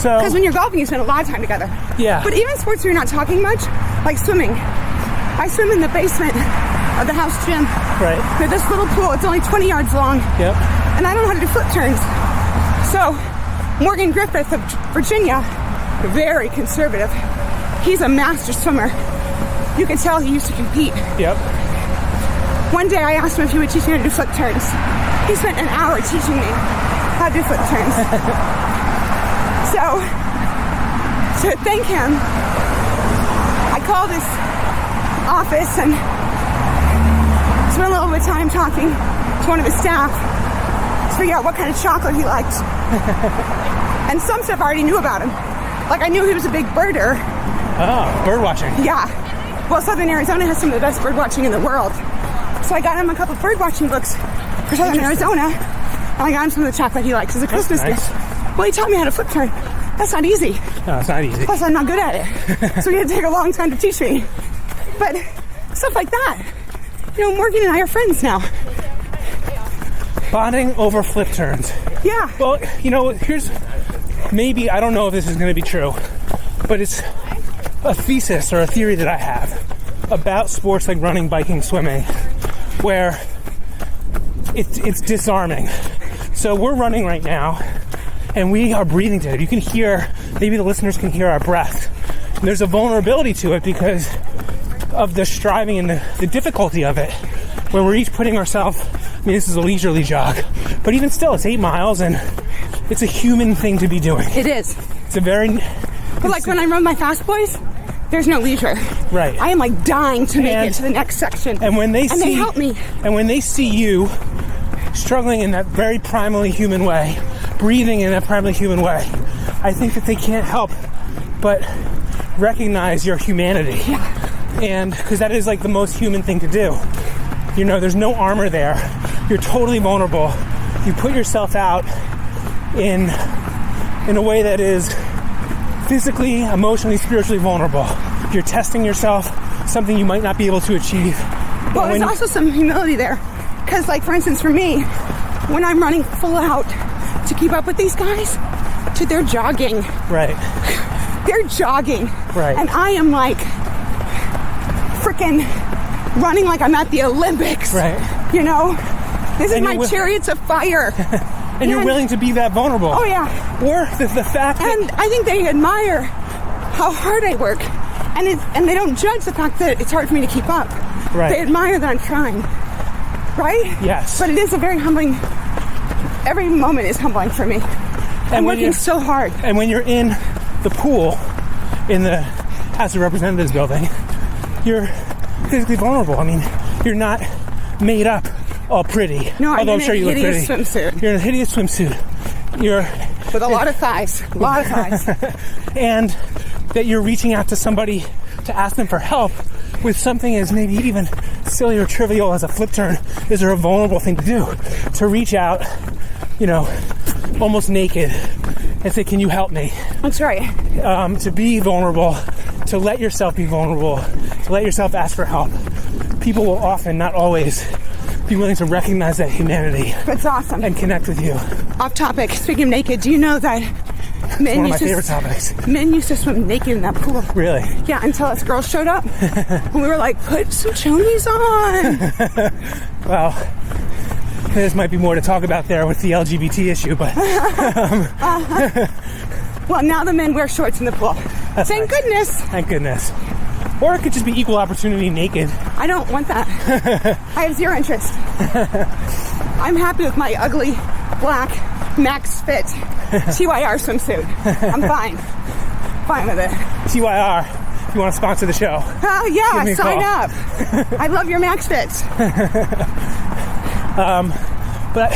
Because when you're golfing, you spend a lot of time together. Yeah. But even sports where you're not talking much, like swimming. I swim in the basement of the house gym. Right. There's this little pool. It's only 20 yards long. Yep. And I don't know how to do flip turns. So Morgan Griffith of Virginia, very conservative, He's a master swimmer. You can tell he used to compete. Yep. One day I asked him if he would teach me how to do flip turns. He spent an hour teaching me how to do flip turns. So, to thank him, I called his office and spent a little bit of time talking to one of his staff to figure out what kind of chocolate he liked. And some stuff I already knew about him. Like, I knew he was a big birder. Oh, bird watching. Yeah. Well, Southern Arizona has some of the best bird watching in the world. So I got him a couple of bird watching books for Southern Arizona. And I got him some of the chocolate he likes as a Christmas gift. Well, he taught me how to flip turn. That's not easy. No, it's not easy. Plus, I'm not good at it. So he had to take a long time to teach me. But stuff like that. You know, Morgan and I are friends now. Bonding over flip turns. Yeah. Well, you know, here's maybe, I don't know if this is going to be true, but it's a thesis or a theory that I have about sports like running, biking, swimming, where it's disarming. So we're running right now, and we are breathing together. You can hear, maybe the listeners can hear our breath. And there's a vulnerability to it because of the striving and the difficulty of it, where we're each putting ourselves, I mean, this is a leisurely jog, but even still, it's 8 miles, and it's a human thing to be doing. It is. It's a very... But like when I run my fast boys, there's no leisure. Right. I am like dying to make it to the next section. And when they they help me. And when they see you struggling in that very primally human way, breathing in that primally human way, I think that they can't help but recognize your humanity. Yeah. And because that is like the most human thing to do. You know, there's no armor there. You're totally vulnerable. You put yourself out in a way that is physically, emotionally, spiritually vulnerable. You're testing yourself, something you might not be able to achieve. Well, there's also some humility there. Because, like, for instance, for me, when I'm running full out to keep up with these guys, they're jogging. Right. They're jogging. Right. And I am, like, freaking running like I'm at the Olympics. Right. You know? This is my chariots of fire. And you're willing to be that vulnerable. Oh, yeah. Or the fact that... And I think they admire how hard I work. And they don't judge the fact that it's hard for me to keep up. Right. They admire that I'm trying. Right? Yes. But it is a very humbling... Every moment is humbling for me. I'm working so hard. And when you're in the pool in the House of Representatives building, you're physically vulnerable. I mean, you're not made up all pretty. No, although I'm sure you look pretty. Swimsuit. You're in a hideous swimsuit. You're with a lot of thighs. A lot of thighs. And that you're reaching out to somebody to ask them for help with something as maybe even silly or trivial as a flip turn is a vulnerable thing to do. To reach out, you know, almost naked and say, can you help me? That's right. To be vulnerable, to let yourself be vulnerable, to let yourself ask for help. People will often, not always, be willing to recognize that humanity. That's awesome. And connect with you. Off topic, speaking of naked, do you know that men one of my favorite topics. Men used to swim naked in that pool. Really? Yeah, until us girls showed up. And we were like, put some chonies on. Well, there's might be more to talk about there with the LGBT issue, but... Well, now the men wear shorts in the pool. Thank goodness. Thank goodness. Or it could just be equal opportunity naked. I don't want that. I have zero interest. I'm happy with my ugly, black, max fit TYR swimsuit. I'm fine. Fine with it. TYR, if you want to sponsor the show. Oh, yeah, sign up. I love your max fits. But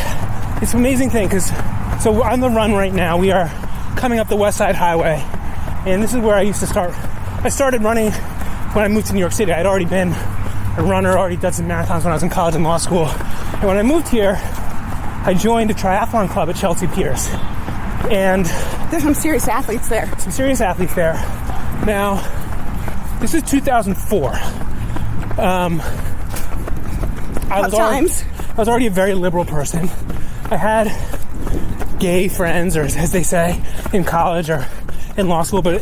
it's an amazing thing because, so we're on the run right now. We are coming up the West Side Highway. And this is where I used to start. I started running when I moved to New York City. I'd already been a runner, already done some marathons when I was in college and law school. And when I moved here, I joined a triathlon club at Chelsea Piers. And there's some serious athletes there. Now, this is 2004. I was already a very liberal person. I had gay friends, or as they say, in college or in law school, but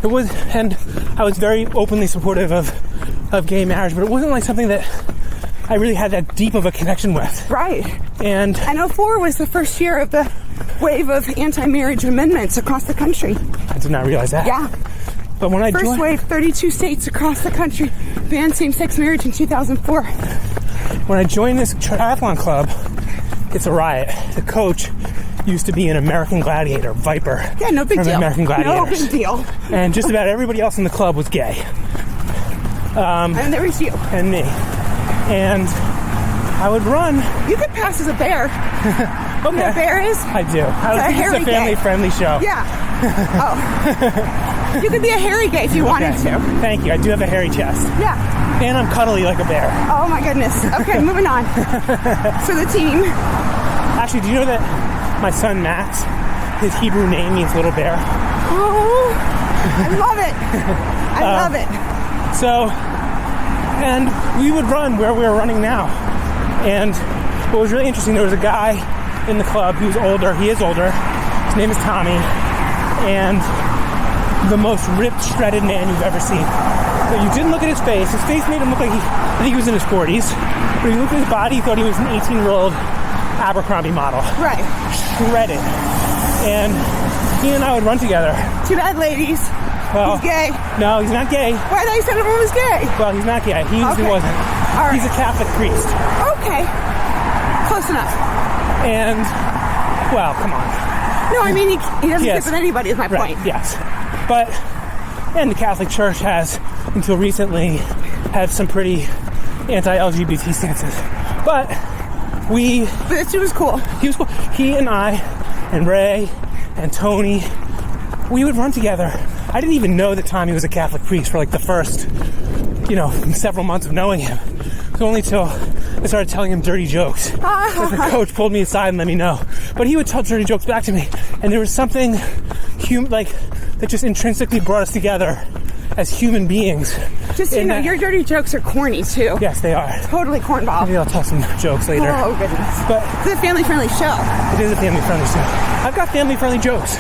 it was, and I was very openly supportive of gay marriage, but it wasn't like something that I really had that deep of a connection with. Right. And 04 was the first year of the wave of anti-marriage amendments across the country. I did not realize that. Yeah. But when I First joined, wave, 32 states across the country banned same-sex marriage in 2004. when I joined this triathlon club, it's a riot. The coach used to be an American Gladiator, Viper. Yeah, no big from deal. American Gladiators. No big deal. And just about everybody else in the club was gay. And there was you. And me. And I would run. You could pass as a bear. Okay. You know what a bear is? I do. This is hairy a family-friendly show. Yeah. Oh. You could be a hairy gay if you wanted to. Thank you. I do have a hairy chest. Yeah. And I'm cuddly like a bear. Oh my goodness. Okay, moving on. So the team. Actually, do you know that my son Max, his Hebrew name means little bear? Oh, I love it. I love it. So, and we would run where we were running now. And what was really interesting, there was a guy in the club who's older. He is older. His name is Tommy. And the most ripped, shredded man you've ever seen. But you didn't look at his face. His face made him look like I think he was in his 40s. But you looked at his body, you thought he was an 18-year-old Abercrombie model. Right. Shredded. And he and I would run together. Too bad, ladies. Well, He's gay. No, he's not gay. Why thought you said everyone was gay? Well, he's not gay. He Okay. wasn't. All right. He's a Catholic priest. Okay. Close enough. And, well, come on. No, I mean, he doesn't Yes. sleep with anybody is my Right, point. yes. But, and the Catholic Church has, until recently, had some pretty anti-LGBT stances. But But this dude was cool. he was cool. He and I, and Ray, and Tony, we would run together. I didn't even know that Tommy was a Catholic priest for like the first, several months of knowing him. It was only till I started telling him dirty jokes that the coach pulled me aside and let me know. But he would tell dirty jokes back to me, and there was something that just intrinsically brought us together as human beings. Just, your dirty jokes are corny, too. Yes, they are. Totally cornball. Maybe I'll tell some jokes later. Oh, goodness. But It's a family-friendly show. it is a family-friendly show. I've got family-friendly jokes.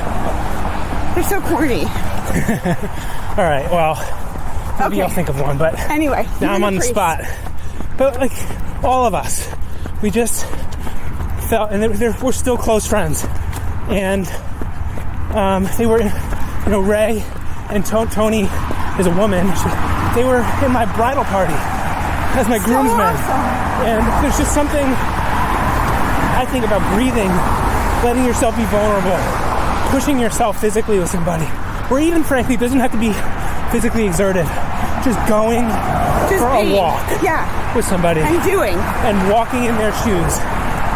They're so corny. All right, well, maybe Okay. I'll think of one, but Anyway. now I'm on the spot. But, all of us, we just felt, and we're still close friends. And they were, Ray and Tony is a woman. They were in my bridal party as my groomsmen. awesome. And there's just something, I think, about breathing, letting yourself be vulnerable, pushing yourself physically with somebody. Or even, frankly, it doesn't have to be physically exerted. Just going for a walk with somebody. And doing. And walking in their shoes.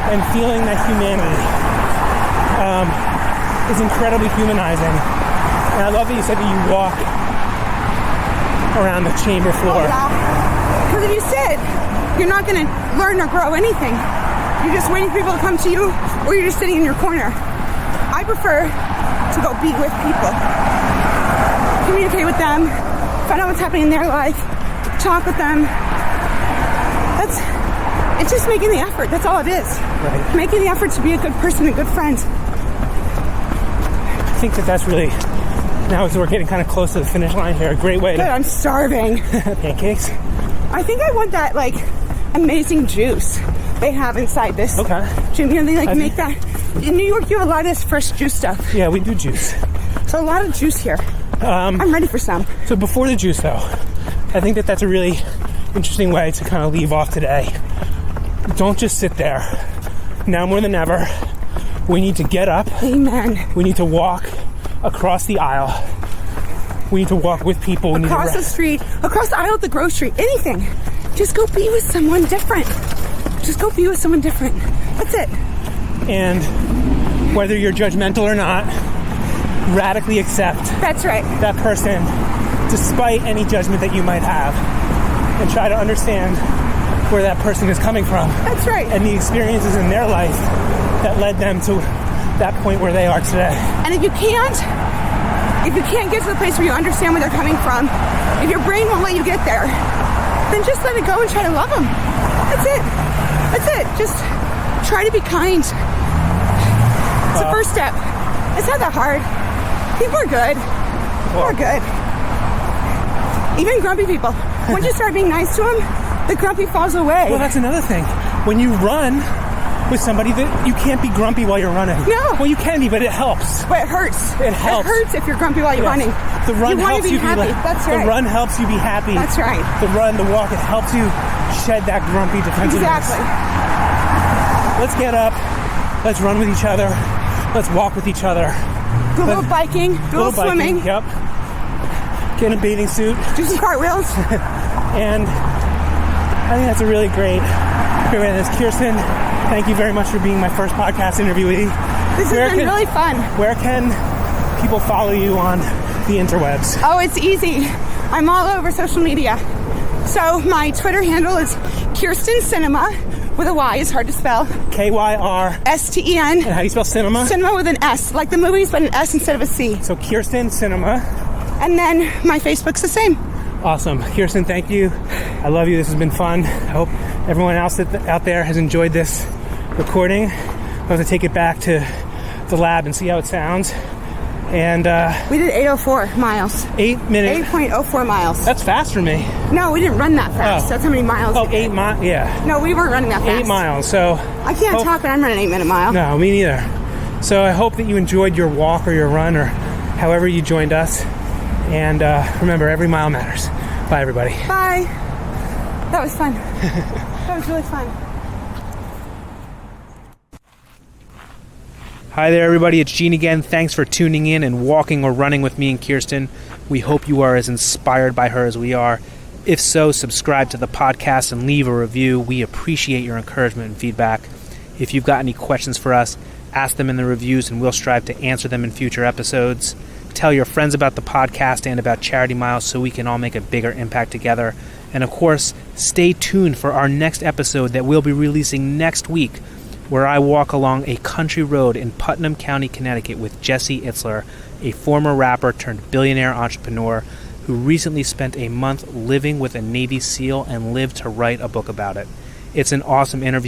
And feeling that humanity is incredibly humanizing. And I love that you said that you walk around the chamber floor. Because if you sit, you're not going to learn or grow anything. You're just waiting for people to come to you, or you're just sitting in your corner. I prefer to go be with people. Communicate with them, find out what's happening in their life, talk with them. It's just making the effort. That's all it is. Right. Making the effort to be a good person, a good friend. I think that's really, now as we're getting kind of close to the finish line here, a great way Good, to... I'm starving. Pancakes? I think I want that, amazing juice they have inside this. Okay. Jim, they make that. In New York, you have a lot of this fresh juice stuff. Yeah, we do juice. So a lot of juice here. I'm ready for some. So before the juice, though, I think that's a really interesting way to kind of leave off today. Don't just sit there. Now more than ever, we need to get up. Amen. We need to walk across the aisle. We need to walk with people. We Across the street, across the aisle at the grocery, anything. Just go be with someone different. Just go be with someone different. That's it. And whether you're judgmental or not, radically accept That's right. that person despite any judgment that you might have, and try to understand where that person is coming from. That's right. And the experiences in their life that led them to that point where they are today. And if you can't get to the place where you understand where they're coming from, if your brain won't let you get there, then just let it go and try to love them. That's it. That's it. Just try to be kind. It's the first step. It's not that hard. People are good. People are good. Even grumpy people. Once you start being nice to them, the grumpy falls away. Well, that's another thing. When you run, with somebody that you can't be grumpy while you're running. No. Well, you can be, but it helps. But it hurts. It helps. It hurts if you're grumpy while you're running. The run you helps be you happy. be That's right. The run helps you be happy. That's right. The walk, it helps you shed that grumpy defensiveness. Exactly. Let's get up. Let's run with each other. Let's walk with each other. Do a little biking. Do a little swimming. Yep. Get in a bathing suit. Do some cartwheels. And I think that's a really great way. This Kyrsten, thank you very much for being my first podcast interviewee. This has been really fun. Where can people follow you on the interwebs? Oh, it's easy. I'm all over social media. So my Twitter handle is Kyrsten Sinema with a Y. It's hard to spell. Kyrsten. And how do you spell cinema? Cinema with an S, like the movies, but an S instead of a C. So Kyrsten Sinema. And then my Facebook's the same. Awesome. Kyrsten, thank you. I love you. This has been fun. I hope everyone else out there has enjoyed this recording. I'll have to take it back to the lab and see how it sounds. And we did 8:04 miles. 8 minutes. 8.04 miles. That's fast for me. No, we didn't run that fast. That's how many miles. Oh, 8 miles. Yeah. No, we weren't running that fast. 8 miles. So I can't talk, but I'm running an 8-minute mile. No, me neither. So I hope that you enjoyed your walk or your run or however you joined us. And remember, every mile matters. Bye, everybody. Bye. That was fun. That was really fun. Hi there, everybody. It's Gene again. Thanks for tuning in and walking or running with me and Kyrsten. We hope you are as inspired by her as we are. If so, subscribe to the podcast and leave a review. We appreciate your encouragement and feedback. If you've got any questions for us, ask them in the reviews and we'll strive to answer them in future episodes. Tell your friends about the podcast and about Charity Miles so we can all make a bigger impact together. And of course, stay tuned for our next episode that we'll be releasing next week, where I walk along a country road in Putnam County, Connecticut with Jesse Itzler, a former rapper turned billionaire entrepreneur who recently spent a month living with a Navy SEAL and lived to write a book about it. It's an awesome interview.